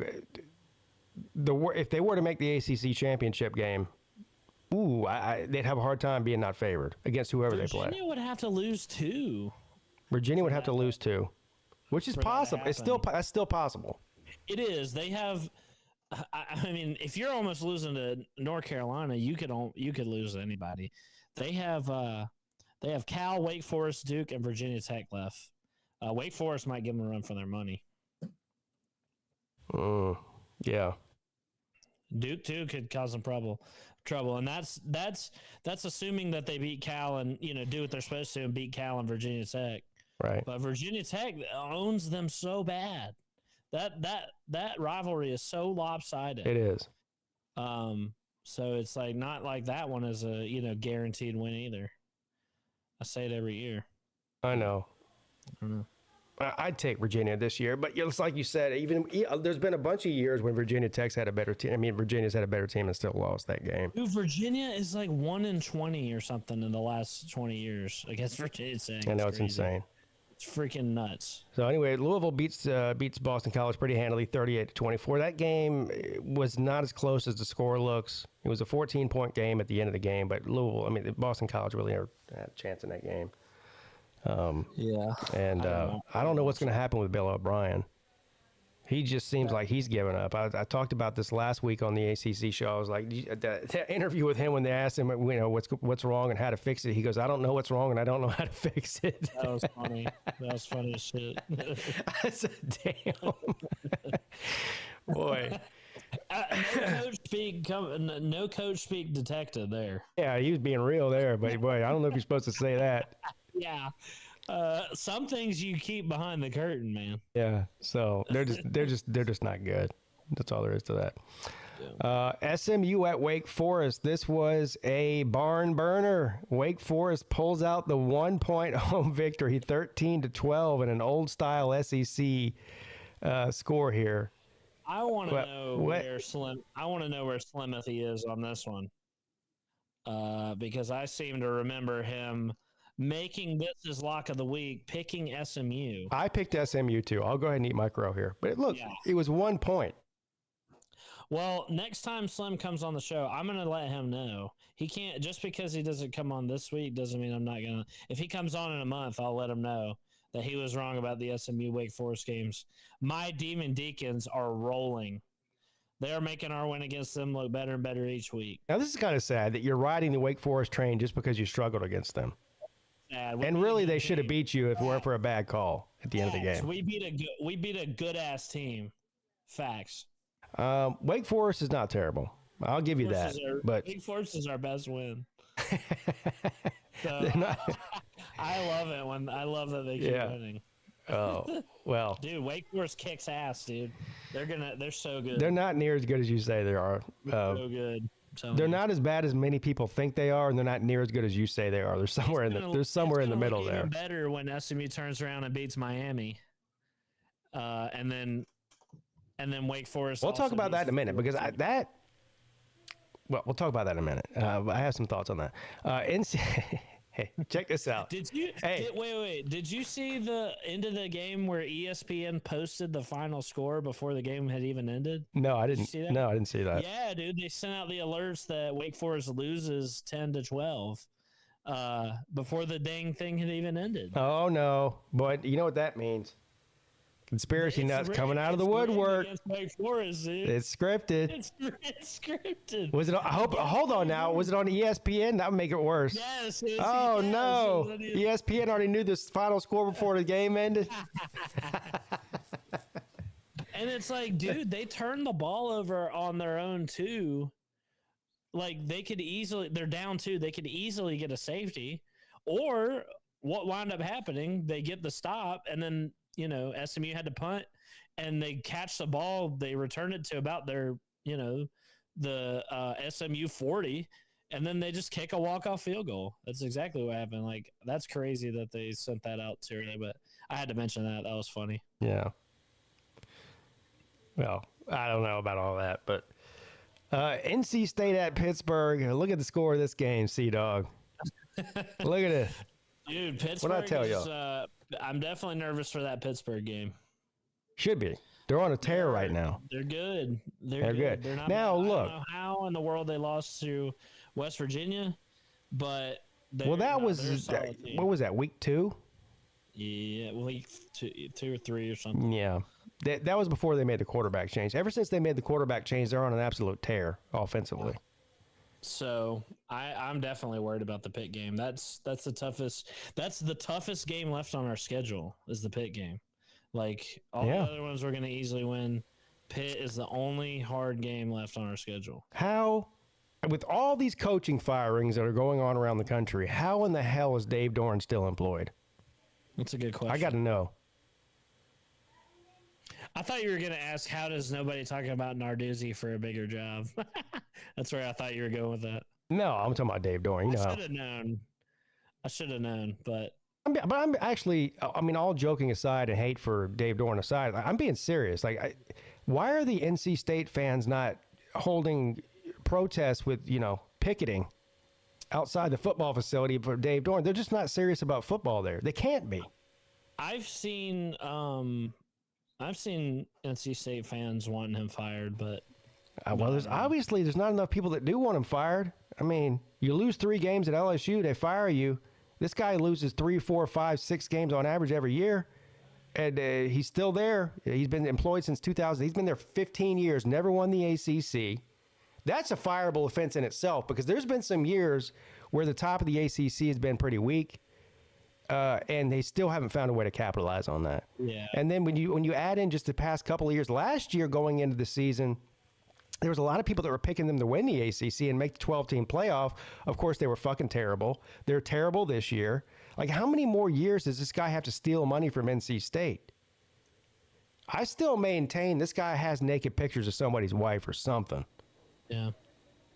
Speaker 1: if they were to make the ACC championship game, they'd have a hard time being not favored against whoever they play.
Speaker 2: Virginia would have to lose 2.
Speaker 1: Virginia would have to lose 2, which is possible. That's still possible.
Speaker 2: It is. They have. I mean, if you're almost losing to North Carolina, you could lose to anybody. They have Cal, Wake Forest, Duke, and Virginia Tech left. Wake Forest might give them a run for their money.
Speaker 1: Yeah.
Speaker 2: Duke too could cause some trouble, and that's assuming that they beat Cal and do what they're supposed to and beat Cal and Virginia Tech.
Speaker 1: Right.
Speaker 2: But Virginia Tech owns them so bad. That rivalry is so lopsided.
Speaker 1: It is.
Speaker 2: So it's like not like that one is a guaranteed win either. I say it every year.
Speaker 1: I know.
Speaker 2: I don't know.
Speaker 1: I'd take Virginia this year, but it's like you said. There's been a bunch of years when Virginia Tech's had a better team. I mean, Virginia's had a better team and still lost that game.
Speaker 2: Dude, Virginia is like 1-20 or something in the last 20 years against Virginia Tech.
Speaker 1: I know it's insane.
Speaker 2: It's freaking nuts.
Speaker 1: So anyway, Louisville beats Boston College pretty handily, 38-24. That game was not as close as the score looks. It was a 14-point game at the end of the game, but Boston College really had a chance in that game.
Speaker 2: Yeah.
Speaker 1: And I don't know what's going to happen with Bill O'Brien. He just seems like he's given up. I talked about this last week on the ACC show. I was like, that interview with him when they asked him, what's wrong and how to fix it. He goes, I don't know what's wrong and I don't know how to fix it.
Speaker 2: That was funny. That was funny as shit.
Speaker 1: I said, damn. Boy.
Speaker 2: No coach speak detective there.
Speaker 1: Yeah, he was being real there, but boy, I don't know if you're supposed to say that.
Speaker 2: Yeah. Some things you keep behind the curtain, man.
Speaker 1: Yeah. So they're just not good. That's all there is to that. Yeah. SMU at Wake Forest. This was a barn burner. Wake Forest pulls out the 1-point home victory, 13-12 in an old style SEC score here.
Speaker 2: I want to know where Slimothy is on this one. Because I seem to remember him making this his lock of the week, picking SMU.
Speaker 1: I picked SMU too. I'll go ahead and eat my crow here. But it was 1 point.
Speaker 2: Well, next time Slim comes on the show, I'm going to let him know. He can't, just because he doesn't come on this week doesn't mean I'm not going to. If he comes on in a month, I'll let him know that he was wrong about the SMU Wake Forest games. My Demon Deacons are rolling. They are making our win against them look better and better each week.
Speaker 1: Now, this is kind of sad that you're riding the Wake Forest train just because you struggled against them. And really, they should have beat you if it weren't for a bad call at the end of the game.
Speaker 2: We beat a good ass team. Facts.
Speaker 1: Wake Forest is not terrible. I'll give you that. But
Speaker 2: Wake Forest is our best win. So, I love it I love that they keep winning.
Speaker 1: Oh well,
Speaker 2: dude, Wake Forest kicks ass, dude. They're so good.
Speaker 1: They're not near as good as you say they are.
Speaker 2: So good.
Speaker 1: They're not as bad as many people think they are, and they're not near as good as you say they are. They're somewhere in the middle there.
Speaker 2: Even better when SMU turns around and beats Miami, and then Wake Forest.
Speaker 1: We'll talk about that in a minute because we'll talk about that in a minute. I have some thoughts on that. Hey, check this out.
Speaker 2: Wait. Did you see the end of the game where ESPN posted the final score before the game had even ended?
Speaker 1: No, I didn't. No, I didn't see that.
Speaker 2: Yeah, dude, they sent out the alerts that Wake Forest loses 10-12 before the dang thing had even ended.
Speaker 1: Oh no, but you know what that means? Conspiracy nuts coming out of the woodwork.
Speaker 2: Wake Forest, dude.
Speaker 1: It's scripted.
Speaker 2: It's scripted.
Speaker 1: Was it? Hold on now. Was it on ESPN? That would make it worse.
Speaker 2: Yes.
Speaker 1: Oh no! ESPN already knew the final score before the game ended.
Speaker 2: And it's like, dude, they turned the ball over on their own too. Like they're down 2. They could easily get a safety, or what wound up happening? They get the stop, and then SMU had to punt, and they catch the ball. They return it to about their, the SMU 40, and then they just kick a walk-off field goal. That's exactly what happened. Like, that's crazy that they sent that out too early, but I had to mention that. That was funny.
Speaker 1: Yeah. Well, I don't know about all that, but NC State at Pittsburgh. Look at the score of this game, Sea-Dog. Look at it.
Speaker 2: Dude, Pittsburgh
Speaker 1: What'd I tell you?
Speaker 2: I'm definitely nervous for that Pittsburgh game.
Speaker 1: Should be. They're on a tear right now.
Speaker 2: They're good.
Speaker 1: They're good.
Speaker 2: They're not,
Speaker 1: now, look.
Speaker 2: I don't know how in the world they lost to West Virginia, but
Speaker 1: that was, what was that, week 2?
Speaker 2: Yeah, week 2 or 3 or something.
Speaker 1: Yeah. That was before they made the quarterback change. Ever since they made the quarterback change, they're on an absolute tear offensively.
Speaker 2: So I'm definitely worried about the Pitt game. That's the toughest. That's the toughest game left on our schedule is the Pitt game. Like all the other ones we're going to easily win. Pitt is the only hard game left on our schedule.
Speaker 1: How, with all these coaching firings that are going on around the country, how in the hell is Dave Doran still employed?
Speaker 2: That's a good question.
Speaker 1: I got to know.
Speaker 2: I thought you were going to ask, how does nobody talking about Narduzzi for a bigger job? That's where I thought you were going with that.
Speaker 1: No, I'm talking about Dave Doeren. You know,
Speaker 2: I should have known, but
Speaker 1: I'm actually, I mean, all joking aside and hate for Dave Doeren aside, I'm being serious. Like, why are the NC State fans not holding protests with, picketing outside the football facility for Dave Doeren? They're just not serious about football there. They can't be.
Speaker 2: I've seen NC State fans wanting him fired, but
Speaker 1: Well, there's not enough people that do want him fired. I mean, you lose 3 games at LSU, they fire you. This guy loses 3, 4, 5, 6 games on average every year, and he's still there. He's been employed since 2000. He's been there 15 years, never won the ACC. That's a fireable offense in itself, because there's been some years where the top of the ACC has been pretty weak, and they still haven't found a way to capitalize on that.
Speaker 2: Yeah.
Speaker 1: And then when you add in just the past couple of years, last year going into the season, there was a lot of people that were picking them to win the ACC and make the 12-team playoff. Of course, they were fucking terrible. They're terrible this year. Like, how many more years does this guy have to steal money from NC State? I still maintain this guy has naked pictures of somebody's wife or something.
Speaker 2: Yeah.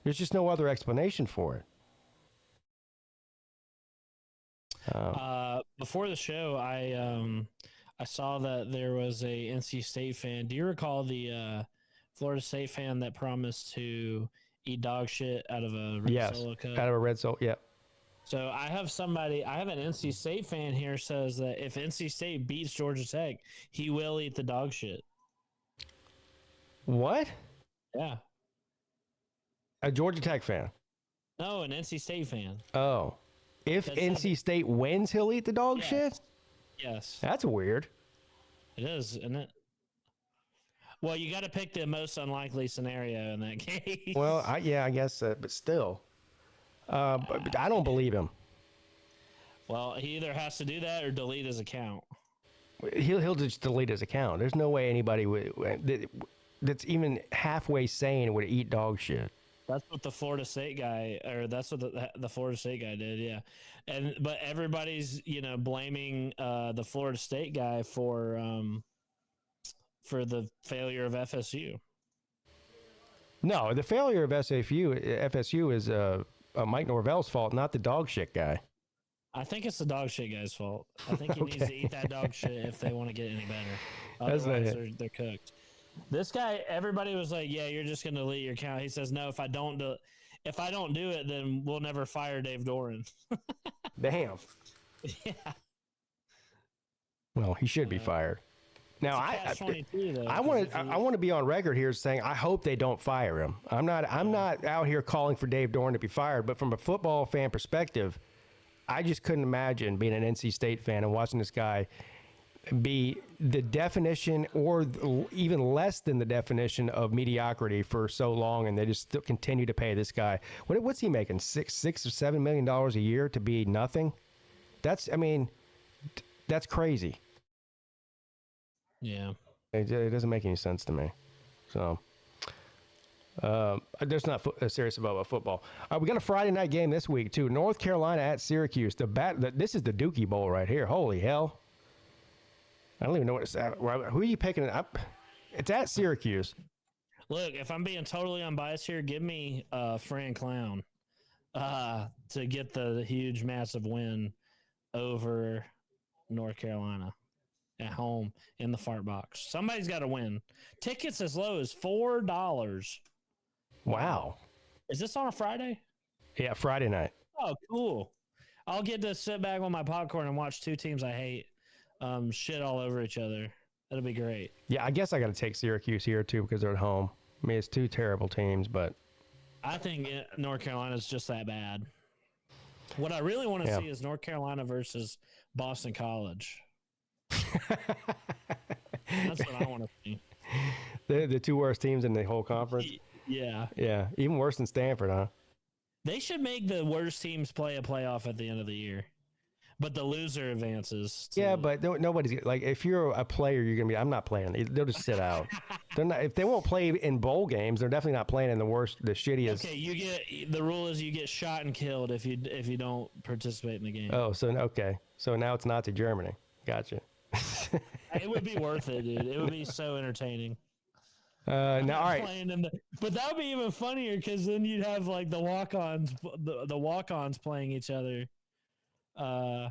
Speaker 1: There's just no other explanation for it.
Speaker 2: Before the show, I saw that there was a NC State fan. Do you recall the Florida State fan that promised to eat dog shit out of a red Solo cup?
Speaker 1: Out of a red Solo, yeah.
Speaker 2: So I have an NC State fan here says that if NC State beats Georgia Tech, he will eat the dog shit.
Speaker 1: What?
Speaker 2: Yeah.
Speaker 1: A Georgia Tech fan?
Speaker 2: No, an NC State fan.
Speaker 1: Oh. If NC State wins, he'll eat the dog shit?
Speaker 2: Yes.
Speaker 1: That's weird.
Speaker 2: It is, isn't it? Well, you got to pick the most unlikely scenario in that case.
Speaker 1: Well, I guess, but still. But I don't believe him.
Speaker 2: Well, he either has to do that or delete his account.
Speaker 1: He'll just delete his account. There's no way anybody that's even halfway sane would eat dog shit.
Speaker 2: That's what the Florida State guy, or that's what the Florida State guy did, yeah. But everybody's blaming the Florida State guy for the failure of FSU.
Speaker 1: No, the failure of FSU is Mike Norvell's fault, not the dog shit guy.
Speaker 2: I think it's the dog shit guy's fault. I think he needs to eat that dog shit if they want to get any better. Otherwise, they're cooked. This guy, everybody was like, "Yeah, you're just going to delete your account." He says, "No, if I don't do it, then we'll never fire Dave Doeren."
Speaker 1: Damn.
Speaker 2: Yeah.
Speaker 1: Well, he should be fired. Now, I want to be on record here saying I hope they don't fire him. I'm not out here calling for Dave Doeren to be fired, but from a football fan perspective, I just couldn't imagine being an NC State fan and watching this guy be the definition or even less than the definition of mediocrity for so long, and they just still continue to pay this guy. What's he making? $6 or $7 million a year to be nothing? That's crazy.
Speaker 2: Yeah.
Speaker 1: It doesn't make any sense to me. So, there's not serious about football. We got a Friday night game this week, too. North Carolina at Syracuse. This is the Dookie Bowl right here. Holy hell. I don't even know what it's at. Who are you picking up? It's at Syracuse.
Speaker 2: Look, if I'm being totally unbiased here, give me Fran Clown to get the huge, massive win over North Carolina at home in the fart box. Somebody's got to win. Tickets as low as $4.
Speaker 1: Wow.
Speaker 2: Is this on a Friday?
Speaker 1: Yeah, Friday night.
Speaker 2: Oh, cool. I'll get to sit back with my popcorn and watch two teams I hate shit all over each other. That'll be great.
Speaker 1: Yeah, I guess I got to take Syracuse here, too, because they're at home. I mean, it's two terrible teams, but
Speaker 2: I think North Carolina's just that bad. What I really want to see is North Carolina versus Boston College. That's what I want to see.
Speaker 1: They're the two worst teams in the whole conference.
Speaker 2: Yeah.
Speaker 1: Yeah, even worse than Stanford, huh?
Speaker 2: They should make the worst teams play a playoff at the end of the year. But the loser advances.
Speaker 1: Yeah, but nobody's like, if you're a player, you're gonna be. I'm not playing. They'll just sit out. They're not. If they won't play in bowl games, they're definitely not playing in the shittiest.
Speaker 2: Okay, the rule is you get shot and killed if you don't participate in the game.
Speaker 1: Oh, so now it's Nazi Germany. Gotcha.
Speaker 2: It would be worth it, dude. It would be so entertaining.
Speaker 1: Now, all right.
Speaker 2: But that would be even funnier because then you'd have like the walk-ons, the walk-ons playing each other.
Speaker 1: Yeah,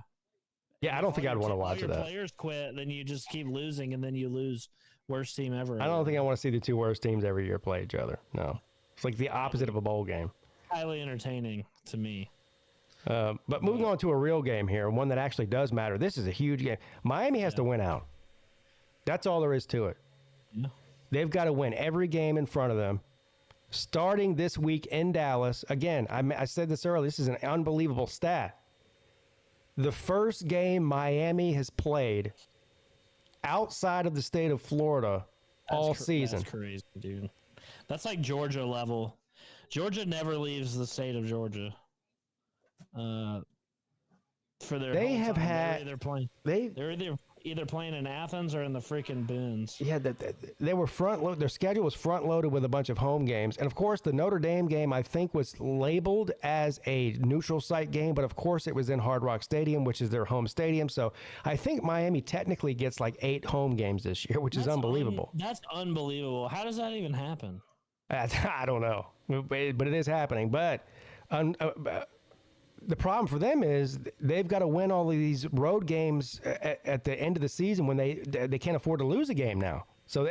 Speaker 1: I don't think I'd want to watch
Speaker 2: your
Speaker 1: that.
Speaker 2: Players quit, then you just keep losing, and then you lose. Worst team ever.
Speaker 1: I don't think I want to see the two worst teams every year play each other. No, it's like the opposite of a bowl game.
Speaker 2: Highly entertaining to me.
Speaker 1: But moving on to a real game here, one that actually does matter. This is a huge game. Miami has to win out. That's all there is to it.
Speaker 2: Yeah.
Speaker 1: They've got to win every game in front of them. Starting this week in Dallas. Again, I said this earlier. This is an unbelievable stat. The first game Miami has played outside of the state of Florida all season.
Speaker 2: That's crazy, dude. That's like Georgia level. Georgia never leaves the state of Georgia. For their
Speaker 1: They
Speaker 2: whole
Speaker 1: have
Speaker 2: time.
Speaker 1: had
Speaker 2: They're either playing in Athens or in the freaking Boons.
Speaker 1: Yeah, they were their schedule was front loaded with a bunch of home games, and of course the Notre Dame game I think was labeled as a neutral site game, but of course it was in Hard Rock Stadium, which is their home stadium. So I think Miami technically gets like 8 home games this year, which is unbelievable.
Speaker 2: That's unbelievable. How does that even happen?
Speaker 1: I don't know, but it is happening. But the problem for them is they've got to win all of these road games at the end of the season when they can't afford to lose a game now. So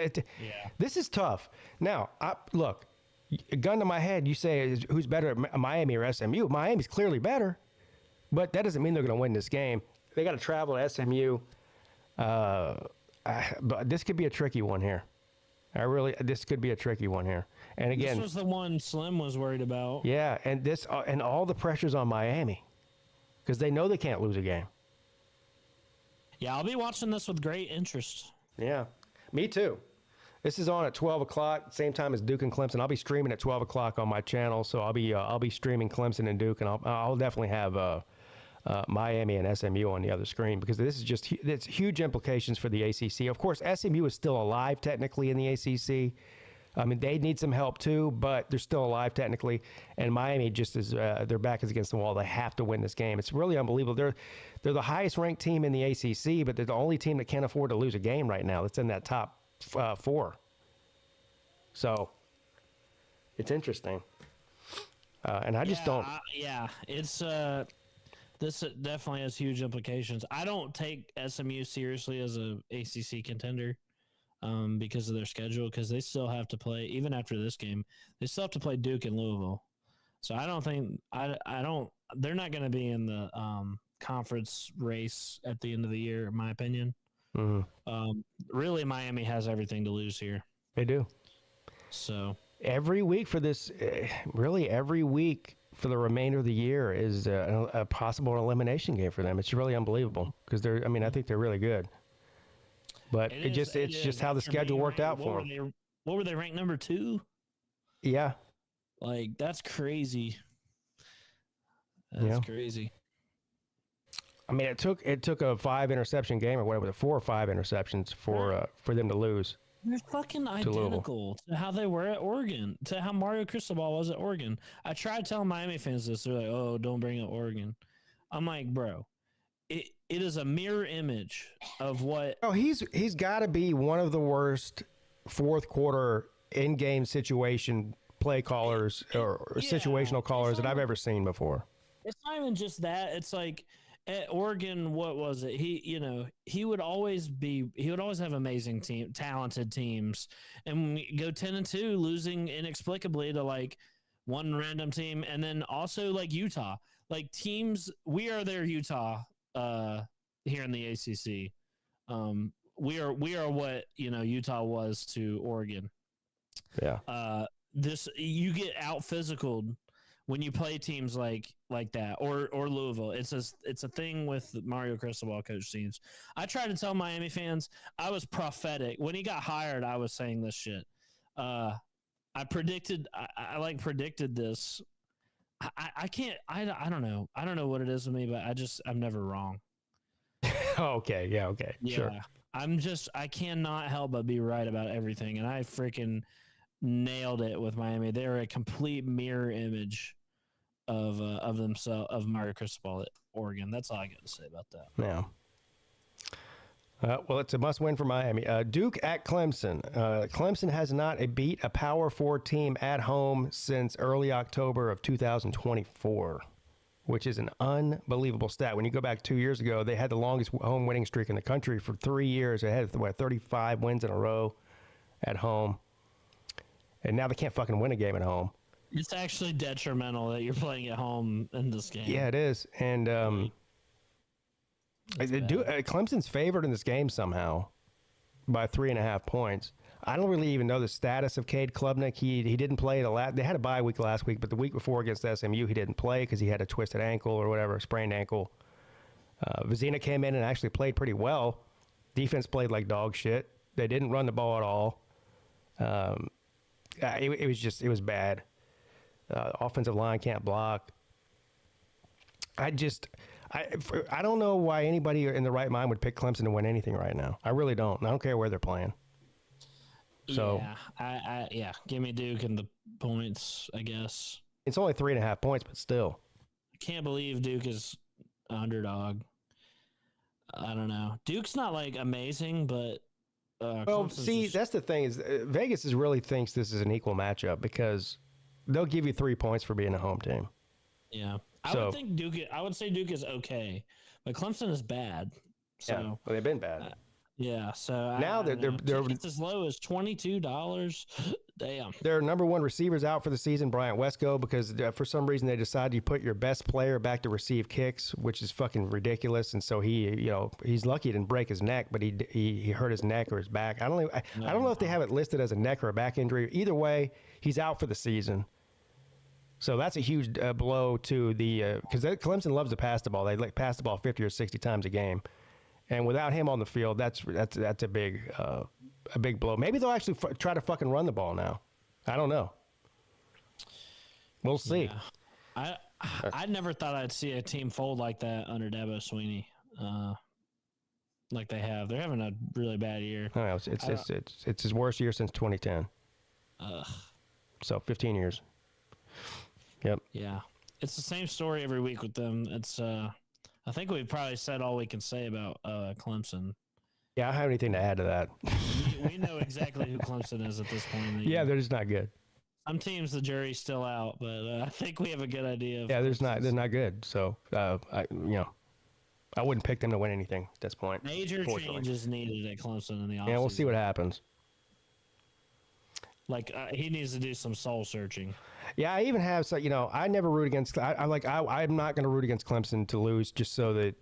Speaker 1: this is tough. Now, look, a gun to my head, you say who's better at Miami or SMU? Miami's clearly better, but that doesn't mean they're going to win this game. They got to travel to SMU. But this could be a tricky one here. This could be a tricky one here. And again,
Speaker 2: this was the one Slim was worried about.
Speaker 1: Yeah, and and all the pressure's on Miami because they know they can't lose a game.
Speaker 2: Yeah, I'll be watching this with great interest.
Speaker 1: Yeah, me too. This is on at 12 o'clock, same time as Duke and Clemson. I'll be streaming at 12 o'clock on my channel, so I'll be streaming Clemson and Duke, and I'll definitely have Miami and SMU on the other screen because this is it's huge implications for the ACC. Of course, SMU is still alive technically in the ACC. I mean, they need some help too, but they're still alive technically. And Miami just is their back is against the wall. They have to win this game. It's really unbelievable. They're the highest ranked team in the ACC, but they're the only team that can't afford to lose a game right now. That's in that top 4. So it's interesting, and I just don't.
Speaker 2: It's. This definitely has huge implications. I don't take SMU seriously as a ACC contender because of their schedule, because they still have to play, even after this game, they still have to play Duke and Louisville. So I don't think they're not going to be in the conference race at the end of the year, in my opinion. Mm-hmm. Really, Miami has everything to lose here.
Speaker 1: They do.
Speaker 2: So
Speaker 1: every week for this, every week for the remainder of the year is a possible elimination game for them. It's really unbelievable because I think they're really good. But it's just how the schedule worked out for them.
Speaker 2: What were they ranked number 2?
Speaker 1: Yeah.
Speaker 2: Like, that's crazy. That's crazy.
Speaker 1: I mean, it took a 5 interception game or whatever, 4 or 5 interceptions for them to lose.
Speaker 2: They're fucking identical to how they were at Oregon, to how Mario Cristobal was at Oregon. I tried telling Miami fans this. They're like, oh, don't bring up Oregon. I'm like, bro, it is a mirror image of what.
Speaker 1: Oh, he's got to be one of the worst fourth quarter in-game situation play callers or situational callers that I've ever seen before.
Speaker 2: It's not even just that. It's like, at Oregon, what was it? He would always have amazing talented teams, and we go 10-2, losing inexplicably to like one random team, and then also like Utah, like teams. We are their Utah here in the ACC. We are what Utah was to Oregon.
Speaker 1: Yeah.
Speaker 2: You get out physicaled when you play teams like that, or Louisville. It's a thing with Mario Cristobal coach teams. I tried to tell Miami fans, I was prophetic. When he got hired, I was saying this shit. I predicted this. I don't know. I don't know what it is with me, but I'm never wrong.
Speaker 1: Okay. Yeah. Okay.
Speaker 2: Yeah.
Speaker 1: Sure.
Speaker 2: I cannot help but be right about everything. And I freaking nailed it with Miami. They're a complete mirror image of themselves, of Mario Cristobal at Oregon. That's all I got to say about that.
Speaker 1: Yeah. Well, it's a must-win for Miami. Duke at Clemson. Clemson has not beat a Power 4 team at home since early October of 2024, which is an unbelievable stat. When you go back 2 years ago, they had the longest home winning streak in the country for 3 years. They had, 35 wins in a row at home. And now they can't fucking win a game at home.
Speaker 2: It's actually detrimental that you're playing at home in this game.
Speaker 1: Yeah, it is. And Clemson's favored in this game somehow by 3.5 points. I don't really even know the status of Cade Klubnik. He didn't play they had a bye week last week, but the week before against SMU he didn't play because he had a twisted ankle or whatever, a sprained ankle. Vizina came in and actually played pretty well. Defense played like dog shit. They didn't run the ball at all. It was bad. Offensive line can't block. I don't know why anybody in the right mind would pick Clemson to win anything right now. I really don't. I don't care where they're playing. So
Speaker 2: yeah, give me Duke and the points, I guess.
Speaker 1: It's only 3.5 points, but still.
Speaker 2: I can't believe Duke is underdog. I don't know. Duke's not like amazing, but
Speaker 1: that's the thing is Vegas really thinks this is an equal matchup because they'll give you 3 points for being a home team.
Speaker 2: Yeah. I would say Duke is okay, but Clemson is bad. So
Speaker 1: yeah, well, they've been bad.
Speaker 2: Yeah, so
Speaker 1: now they're
Speaker 2: as low as $22. Damn.
Speaker 1: Their number one receivers out for the season, Bryant Wesco, because for some reason they decided you put your best player back to receive kicks, which is fucking ridiculous. And so he's lucky he didn't break his neck, but he hurt his neck or his back. I don't know if they have it listed as a neck or a back injury. Either way, he's out for the season. So that's a huge blow to the because Clemson loves to pass the ball. They pass the ball 50 or 60 times a game. And without him on the field, that's a big blow. Maybe they'll actually try to fucking run the ball now. I don't know. We'll see.
Speaker 2: Yeah. I never thought I'd see a team fold like that under Dabo Swinney, like they have. They're having a really bad year.
Speaker 1: I know, it's his worst year since 2010. So 15 years. Yep.
Speaker 2: Yeah, it's the same story every week with them. It's I think we've probably said all we can say about Clemson.
Speaker 1: Yeah, I don't have anything to add to that.
Speaker 2: we know exactly who Clemson is at this point in the
Speaker 1: year.
Speaker 2: year.
Speaker 1: They're just not good.
Speaker 2: Some teams, the jury's still out, but I think we have a good idea.
Speaker 1: Yeah, they're not good. So I wouldn't pick them to win anything at this point.
Speaker 2: Major changes needed at Clemson in the offseason.
Speaker 1: Yeah, we'll see what happens.
Speaker 2: Like he needs to do some soul searching.
Speaker 1: Yeah, I even have I never root against. I'm not going to root against Clemson to lose just so that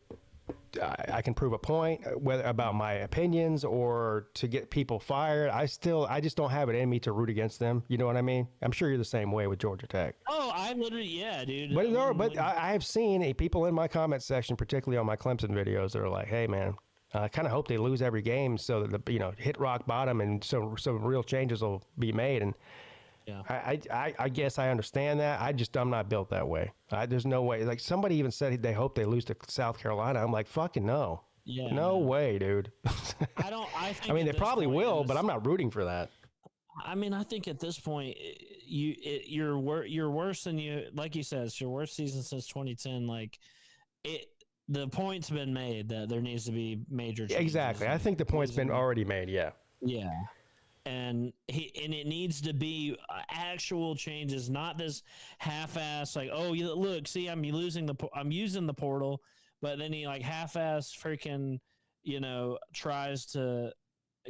Speaker 1: I can prove a point, whether about my opinions or to get people fired. I just don't have it in me to root against them. You know what I mean? I'm sure you're the same way with Georgia Tech.
Speaker 2: Oh, I literally, yeah, dude.
Speaker 1: But I have seen people in my comment section, particularly on my Clemson videos, that are like, "Hey, man, I kind of hope they lose every game so that hit rock bottom and so real changes will be made." And yeah, I guess I understand that. I'm not built that way. There's no way. Like somebody even said they hope they lose to South Carolina. I'm like, fucking no. Yeah, no way, dude. I mean, they probably will, but I'm not rooting for that.
Speaker 2: I mean, I think at this point, you're worse than you. Like you said, it's your worst season since 2010. Like the point's been made that there needs to be major changes.
Speaker 1: Exactly. I think the point's been already made. Yeah.
Speaker 2: Yeah. And it needs to be actual changes, not this half-ass like, oh, look, see, I'm using the portal, but then he like half-ass freaking, tries to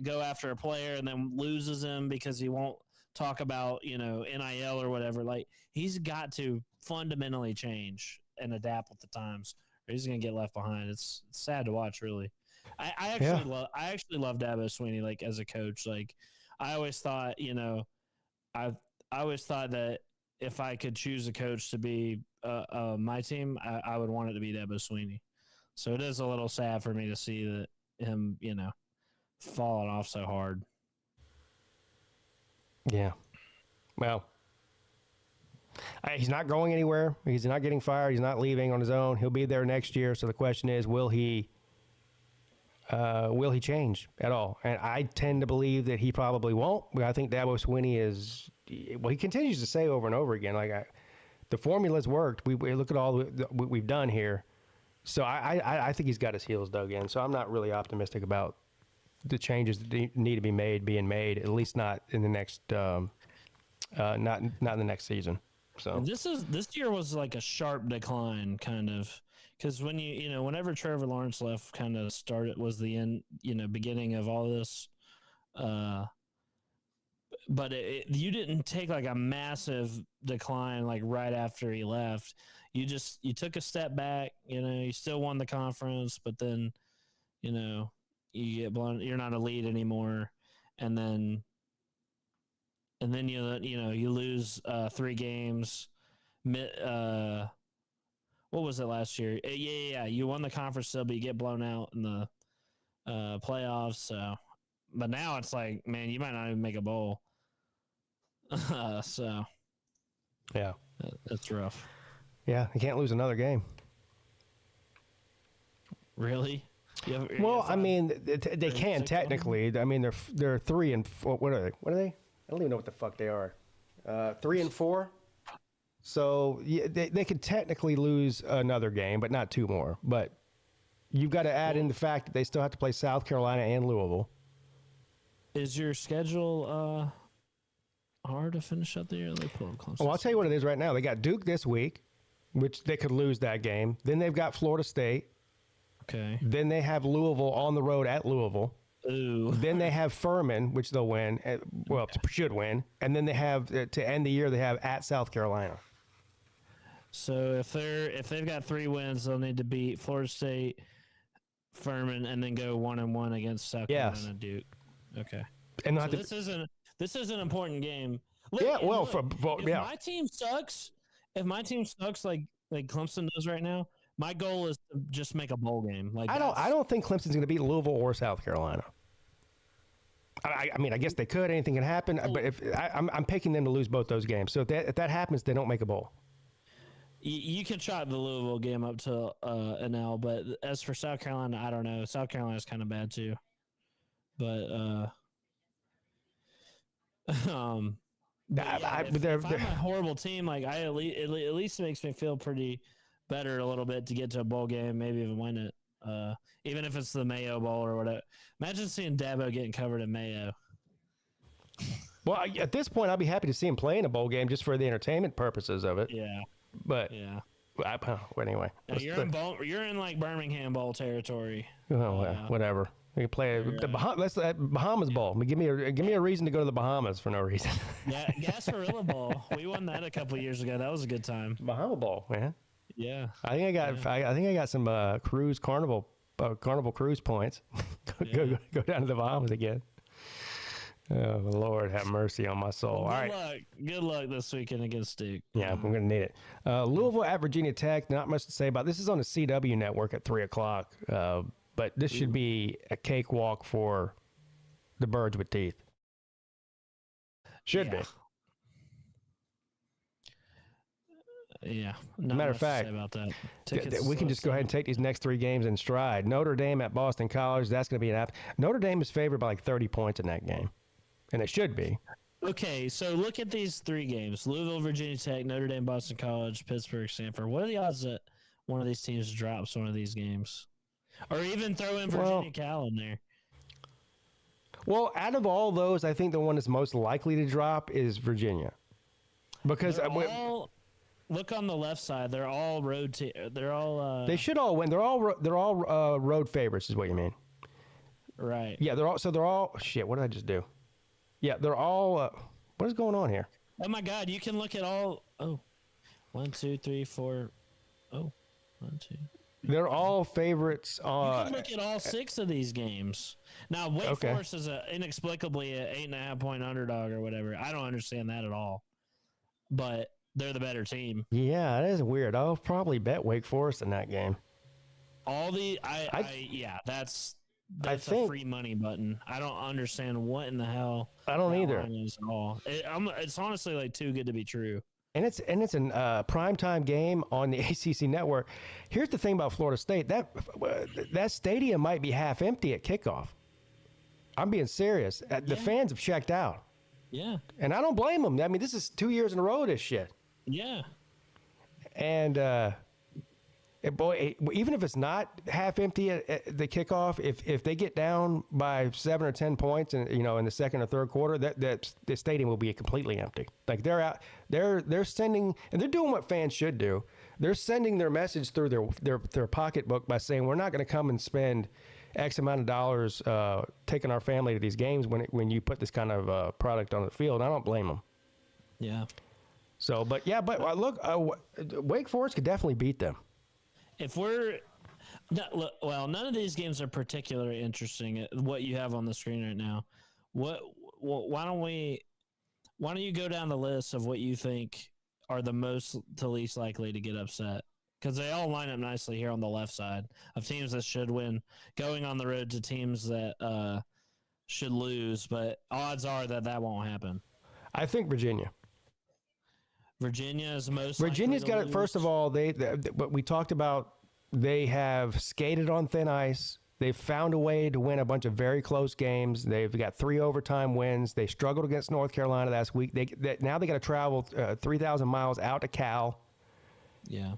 Speaker 2: go after a player and then loses him because he won't talk about NIL or whatever. Like he's got to fundamentally change and adapt with the times, or he's gonna get left behind. It's sad to watch, really. I actually love Dabo Swinney like as a coach, like. I always thought, I always thought that if I could choose a coach to be my team, I would want it to be Dabo Swinney. So it is a little sad for me to see that him, falling off so hard.
Speaker 1: Yeah. Well, he's not going anywhere. He's not getting fired. He's not leaving on his own. He'll be there next year. So the question is, will he change at all? And I tend to believe that he probably won't. But I think Dabo Swinney he continues to say over and over again, like the formula's worked. We look at all we've done here. So I think he's got his heels dug in. So I'm not really optimistic about the changes that need to be being made, at least not in the next not in the next season. So
Speaker 2: this year was like a sharp decline, kind of, because when whenever Trevor Lawrence left, kind of was the end, beginning of all this. But you didn't take like a massive decline like right after he left. You took a step back. You still won the conference, but then you get blown. You're not a lead anymore, and then you lose 3 games. What was it last year? Yeah. You won the conference still, but you get blown out in the playoffs. So, but now it's like, man, you might not even make a bowl. So,
Speaker 1: yeah,
Speaker 2: that's rough.
Speaker 1: Yeah, you can't lose another game.
Speaker 2: Really?
Speaker 1: I mean, they can technically. I mean, they're 3 and 4. What are they? I don't even know what the fuck they are. 3 and 4. So yeah, they could technically lose another game, but not 2 more. But you've got to add in the fact that they still have to play South Carolina and Louisville.
Speaker 2: Is your schedule hard to finish up the year? They pull close.
Speaker 1: Well, I'll tell you what it is right now. They got Duke this week, which they could lose that game. Then they've got Florida State.
Speaker 2: Okay.
Speaker 1: Then they have Louisville on the road at Louisville.
Speaker 2: Ooh.
Speaker 1: Then they have Furman, which they'll win. Should win. And then they have to end the year. They have at South Carolina.
Speaker 2: So if they've got 3 wins, they'll need to beat Florida State, Furman, and then go 1-1 against South Carolina, Duke. Okay.
Speaker 1: And
Speaker 2: so this is an important game. Look,
Speaker 1: if
Speaker 2: my team sucks, like Clemson does right now, my goal is to just make a bowl game. Like
Speaker 1: I don't think Clemson's going to beat Louisville or South Carolina. I mean, I guess they could. Anything can happen. But if I'm picking them to lose both those games. So if that happens, they don't make a bowl.
Speaker 2: You can chalk the Louisville game up to an L, but as for South Carolina, I don't know. South Carolina's kind of bad too. But if I'm a horrible team, like at least it makes me feel pretty better a little bit to get to a bowl game, maybe even win it. Even if it's the Mayo Bowl or whatever. Imagine seeing Dabo getting covered in Mayo.
Speaker 1: Well, at this point, I'll be happy to see him play in a bowl game just for the entertainment purposes of it.
Speaker 2: Yeah.
Speaker 1: But
Speaker 2: yeah.
Speaker 1: Anyway,
Speaker 2: you're in like Birmingham Bowl territory.
Speaker 1: Whatever. We can play the Bahamas Bowl. Give me a reason to go to the Bahamas for no reason.
Speaker 2: Yeah, Gasparilla Bowl. We won that a couple years ago. That was a good time.
Speaker 1: Bahama Bowl, man.
Speaker 2: Yeah.
Speaker 1: I think I got some Carnival cruise points. Go down to the Bahamas again. Oh, Lord, have mercy on my soul. All right.
Speaker 2: Good luck this weekend against Duke.
Speaker 1: Yeah, we're going to need it. Louisville at Virginia Tech, not much to say about. This is on the CW network at 3 o'clock, but this should be a cakewalk for the birds with teeth. Should be.
Speaker 2: Yeah.
Speaker 1: Matter of fact,
Speaker 2: about that.
Speaker 1: We can just go ahead and take these next 3 games in stride. Notre Dame at Boston College, that's going to be an app. Notre Dame is favored by like 30 points in that game. And it should be.
Speaker 2: Okay, so look at these 3 games. Louisville, Virginia Tech, Notre Dame, Boston College, Pittsburgh, Stanford. What are the odds that one of these teams drops one of these games? Or even throw in Virginia Cal in there?
Speaker 1: Well, out of all those, I think the one that's most likely to drop is Virginia. Because
Speaker 2: look on the left side. They're all road they're all
Speaker 1: they should all win. They're all road favorites is what you mean.
Speaker 2: Right.
Speaker 1: Yeah, they're all shit, what did I just do? Yeah, they're all what is going on here?
Speaker 2: Oh my God, you can look at all 1, 2, 3, 4. 1, 2.
Speaker 1: They're all favorites.
Speaker 2: You can look at all 6 of these games. Now, Wake Forest is inexplicably an 8.5 point underdog or whatever. I don't understand that at all. But they're the better team. Yeah,
Speaker 1: that is weird. I'll probably bet Wake Forest in that game.
Speaker 2: That's a free money button. I don't understand what in the hell.
Speaker 1: I don't either.
Speaker 2: Is at all. It's honestly like too good to be true.
Speaker 1: And it's a primetime game on the ACC network. Here's the thing about Florida State. That stadium might be half empty at kickoff. I'm being serious. The fans have checked out.
Speaker 2: Yeah.
Speaker 1: And I don't blame them. I mean, this is 2 years in a row of this shit.
Speaker 2: Yeah.
Speaker 1: And even if it's not half empty at the kickoff, if they get down by 7 or 10 points, and in the second or third quarter, that the stadium will be completely empty. Like they're sending, and they're doing what fans should do. They're sending their message through their pocketbook by saying, we're not going to come and spend X amount of dollars taking our family to these games when you put this kind of product on the field. I don't blame them.
Speaker 2: Yeah.
Speaker 1: So, but look, Wake Forest could definitely beat them.
Speaker 2: If we're none of these games are particularly interesting. What you have on the screen right now, why don't you go down the list of what you think are the most to least likely to get upset? Because they all line up nicely here on the left side of teams that should win, going on the road to teams that should lose, but odds are that won't happen.
Speaker 1: I think Virginia.
Speaker 2: Virginia is most.
Speaker 1: Virginia's got it. First of all, what we talked about, they have skated on thin ice. They've found a way to win a bunch of very close games. They've got 3 overtime wins. They struggled against North Carolina last week. Now they got to travel 3,000 miles out to Cal.
Speaker 2: Yeah.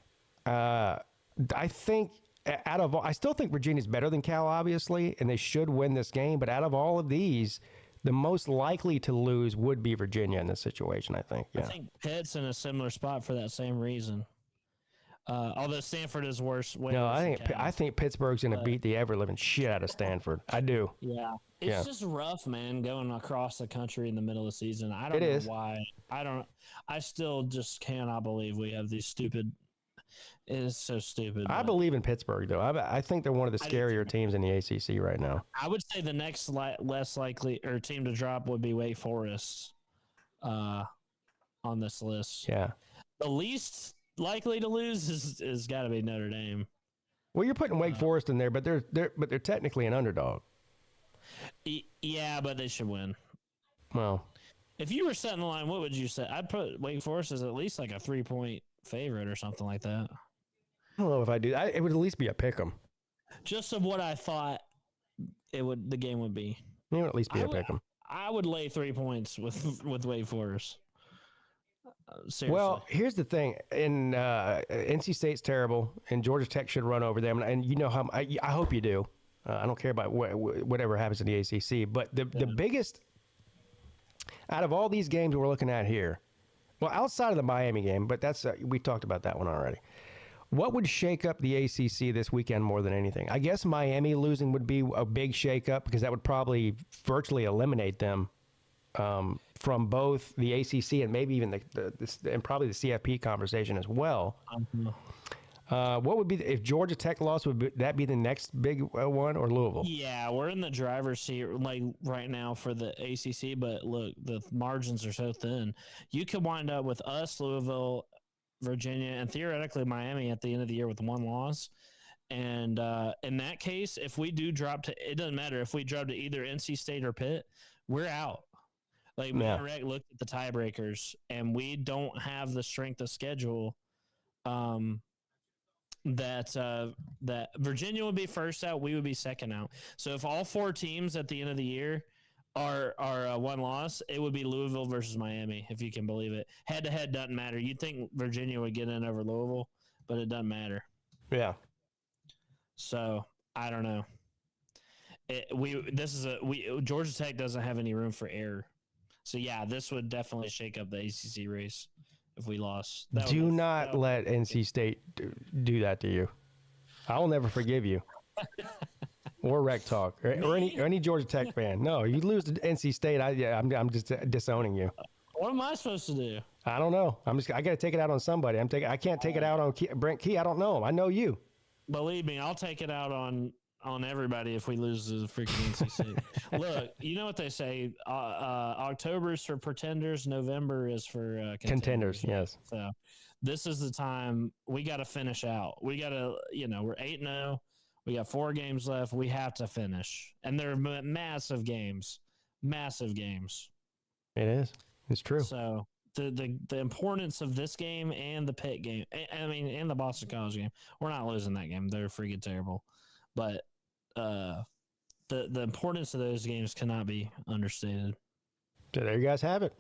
Speaker 1: I think I still think Virginia's better than Cal, obviously, and they should win this game. But out of all of these, the most likely to lose would be Virginia in this situation, I think. Yeah.
Speaker 2: I think Pitt's in a similar spot for that same reason. Although Stanford is worse.
Speaker 1: No, I think Pittsburgh's going to beat the ever-living shit out of Stanford. I do.
Speaker 2: Yeah. It's just rough, man, going across the country in the middle of the season. I don't know why. I still just cannot believe we have these stupid. It is so stupid.
Speaker 1: I believe in Pittsburgh, though. I think they're one of the scarier teams in the ACC right now.
Speaker 2: I would say the next less likely team to drop would be Wake Forest on this list.
Speaker 1: Yeah.
Speaker 2: The least likely to lose is got to be Notre Dame.
Speaker 1: Well, you're putting Wake Forest in there, but they're technically an underdog.
Speaker 2: Yeah, but they should win.
Speaker 1: Well,
Speaker 2: if you were setting the line, what would you say? I'd put Wake Forest as at least like a 3-point favorite or something like that.
Speaker 1: I don't know if I do. It would at least be a pick 'em.
Speaker 2: Just of what I thought the game would be.
Speaker 1: It would at least be a pick 'em.
Speaker 2: I would lay 3 points with Wake Forest. Seriously.
Speaker 1: Well, here's the thing. NC State's terrible, and Georgia Tech should run over them. And you know how I hope you do. I don't care about whatever happens in the ACC. But the biggest out of all these games we're looking at here, well, outside of the Miami game, but that's we talked about that one already. What would shake up the ACC this weekend more than anything? I guess Miami losing would be a big shakeup because that would probably virtually eliminate them from both the ACC and maybe even and probably the CFP conversation as well. What would be if Georgia Tech lost? Would that be the next big one, or Louisville?
Speaker 2: Yeah, we're in the driver's seat like right now for the ACC, but look, the margins are so thin. You could wind up with us, Louisville, Virginia, and theoretically Miami at the end of the year with 1 loss. And in that case, if we do drop to, it doesn't matter if we drop to either NC State or Pitt, we're out. Like me and Rick looked at the tiebreakers, and we don't have the strength of schedule. That Virginia would be first out, we would be second out. So if all 4 teams at the end of the year are 1 loss, it would be Louisville versus Miami, if you can believe it. Head to head doesn't matter. You'd think Virginia would get in over Louisville, but it doesn't matter.
Speaker 1: Yeah.
Speaker 2: So I don't know. Georgia Tech doesn't have any room for error. So yeah, this would definitely shake up the ACC race if we lost.
Speaker 1: Do not let NC State do that to you. I will never forgive you. Or Rec Talk, or any Georgia Tech fan. No, you lose to NC State. I'm just disowning you.
Speaker 2: What am I supposed to do?
Speaker 1: I don't know. I got to take it out on somebody. I can't take it out on Brent Key. I don't know him. I know you.
Speaker 2: Believe me, I'll take it out on everybody if we lose to the freaking NC State. Look, you know what they say. October is for pretenders. November is for contenders.
Speaker 1: Yes.
Speaker 2: So this is the time we got to finish out. We got to, we're 8-0. We got 4 games left. We have to finish. And they're massive games. Massive games.
Speaker 1: It is. It's true.
Speaker 2: So the importance of this game and the Pitt game, and the Boston College game, we're not losing that game. They're freaking terrible. But the importance of those games cannot be understated.
Speaker 1: So there you guys have it.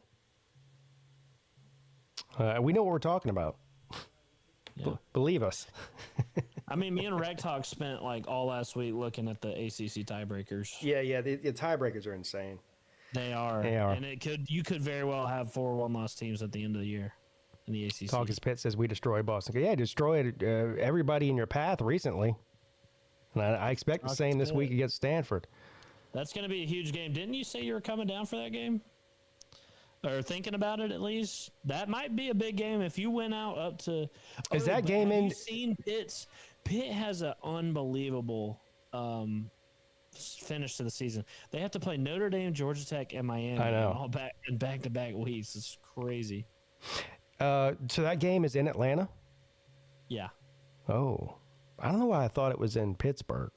Speaker 1: We know what we're talking about.
Speaker 2: Yeah.
Speaker 1: Believe us.
Speaker 2: I mean, me and Rec Talk spent like all last week looking at the ACC tiebreakers.
Speaker 1: Yeah. The tiebreakers are insane.
Speaker 2: They are. And you could very well have 4 one-loss teams at the end of the year in the ACC.
Speaker 1: Talk as Pitt says we destroy Boston. Yeah, destroyed everybody in your path recently. And I expect the same this week against Stanford.
Speaker 2: That's going to be a huge game. Didn't you say you were coming down for that game? Or thinking about it at least? That might be a big game if you went out up to...
Speaker 1: Is that game in...
Speaker 2: Have you seen Pitt's... Pitt has an unbelievable finish to the season. They have to play Notre Dame, Georgia Tech, and Miami.
Speaker 1: I know.
Speaker 2: All back-to-back weeks. It's crazy.
Speaker 1: So that game is in Atlanta?
Speaker 2: Yeah.
Speaker 1: Oh. I don't know why I thought it was in Pittsburgh.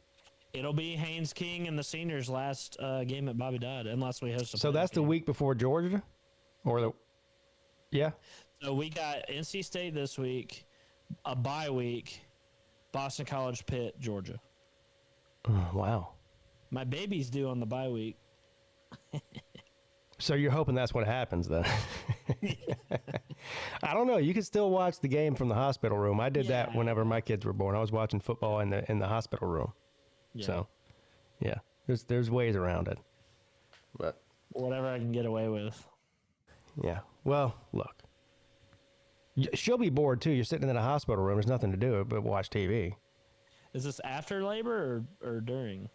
Speaker 2: It'll be Haynes King and the seniors' last game at Bobby Dodd, unless we host a
Speaker 1: So that's the week before Georgia? Yeah?
Speaker 2: So we got NC State this week, a bye week, Boston College, Pitt, Georgia.
Speaker 1: Oh, wow.
Speaker 2: My baby's due on the bye week.
Speaker 1: So you're hoping that's what happens then? I don't know. You can still watch the game from the hospital room. I did that whenever my kids were born. I was watching football in the hospital room. Yeah. So, yeah, there's ways around it. But
Speaker 2: whatever I can get away with.
Speaker 1: Yeah. Well, look. She'll be bored too. You're sitting in a hospital room. There's nothing to do but watch TV.
Speaker 2: Is this after labor or during?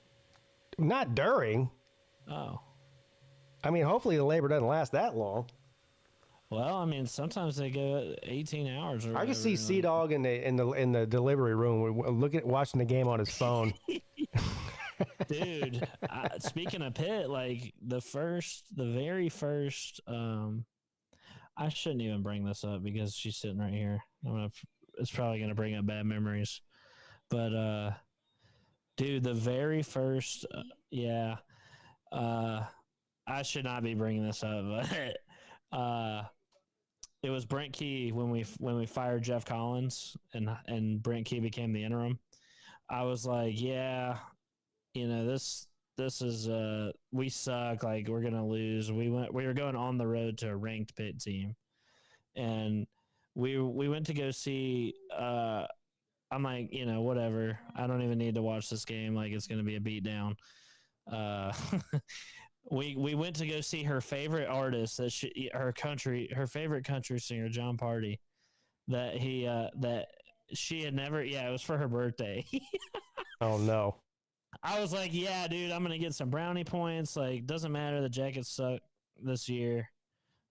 Speaker 1: Not during.
Speaker 2: Oh.
Speaker 1: I mean, hopefully the labor doesn't last that long.
Speaker 2: Well, I mean, sometimes they go 18 hours. Or
Speaker 1: I can see Sea Dog in the delivery room watching the game on his phone.
Speaker 2: Dude, speaking of Pitt, like the very first, I shouldn't even bring this up because she's sitting right here. It's probably gonna bring up bad memories, but dude, the very first, I should not be bringing this up, but it was Brent Key when we fired Jeff Collins and Brent Key became the interim. I was like, yeah, this is we suck, like we're gonna lose. We were going on the road to a ranked Pitt team, and we went to go see. I'm like, whatever. I don't even need to watch this game. Like it's gonna be a beatdown. We went to go see her favorite artist, her favorite country singer, John Party, that she had never. Yeah, it was for her birthday.
Speaker 1: Oh no.
Speaker 2: I was like, yeah, dude, I'm gonna get some brownie points. Like, doesn't matter. The Jackets suck this year.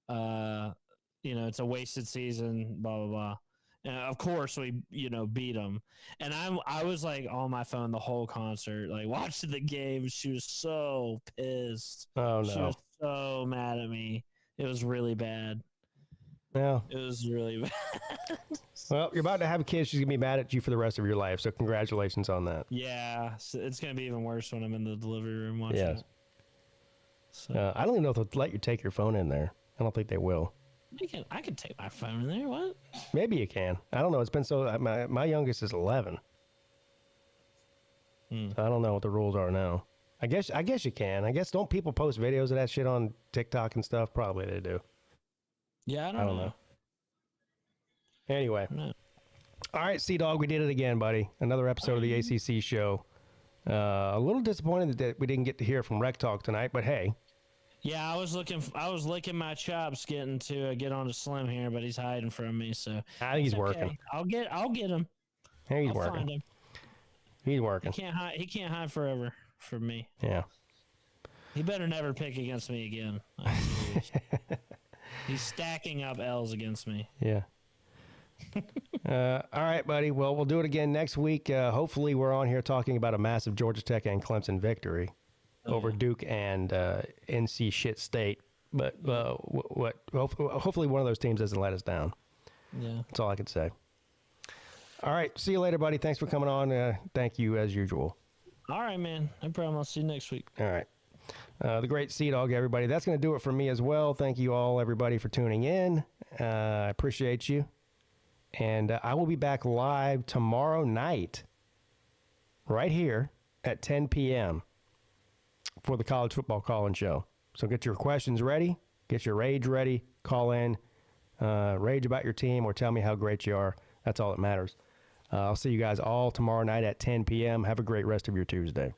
Speaker 2: It's a wasted season. Blah blah blah. And of course, we beat them. And I was like on my phone the whole concert, like watching the game. She was so pissed.
Speaker 1: Oh no,
Speaker 2: she was so mad at me. It was really bad.
Speaker 1: Yeah,
Speaker 2: it was really bad.
Speaker 1: Well, you're about to have a kid. She's gonna be mad at you for the rest of your life. So congratulations on that.
Speaker 2: Yeah, so it's gonna be even worse when I'm in the delivery room watching it.
Speaker 1: So. I don't even know if they'll let you take your phone in there. I don't think they will.
Speaker 2: I can take my phone in there. What?
Speaker 1: Maybe you can. I don't know. It's been so. My youngest is 11. So I don't know what the rules are now. I guess you can. I guess don't people post videos of that shit on TikTok and stuff? Probably they do.
Speaker 2: Yeah, I don't know.
Speaker 1: Anyway. All right, Sea Dog, we did it again, buddy. Another episode of the ACC show. A little disappointed that we didn't get to hear from Rec Talk tonight, but hey.
Speaker 2: Yeah, I was licking my chops getting to get on to Slim here, but he's hiding from me. So
Speaker 1: I think he's working.
Speaker 2: I'll get him.
Speaker 1: He's
Speaker 2: I'll
Speaker 1: working. Find him. He's working.
Speaker 2: He can't hide forever from me.
Speaker 1: Yeah.
Speaker 2: He better never pick against me again. He's stacking up L's against me.
Speaker 1: Yeah. All right, buddy. Well, we'll do it again next week. Hopefully, we're on here talking about a massive Georgia Tech and Clemson victory over Duke and NC shit state. But hopefully one of those teams doesn't let us down.
Speaker 2: Yeah.
Speaker 1: That's all I can say. All right. See you later, buddy. Thanks for coming on. Thank you as usual.
Speaker 2: All right, man. No problem. I'll see you next week.
Speaker 1: All right. The great Sea Dog, everybody. That's going to do it for me as well. Thank you all, everybody, for tuning in. I appreciate you. And I will be back live tomorrow night right here at 10 p.m. for the College Football Call-In Show. So get your questions ready. Get your rage ready. Call in. Rage about your team or tell me how great you are. That's all that matters. I'll see you guys all tomorrow night at 10 p.m. Have a great rest of your Tuesday.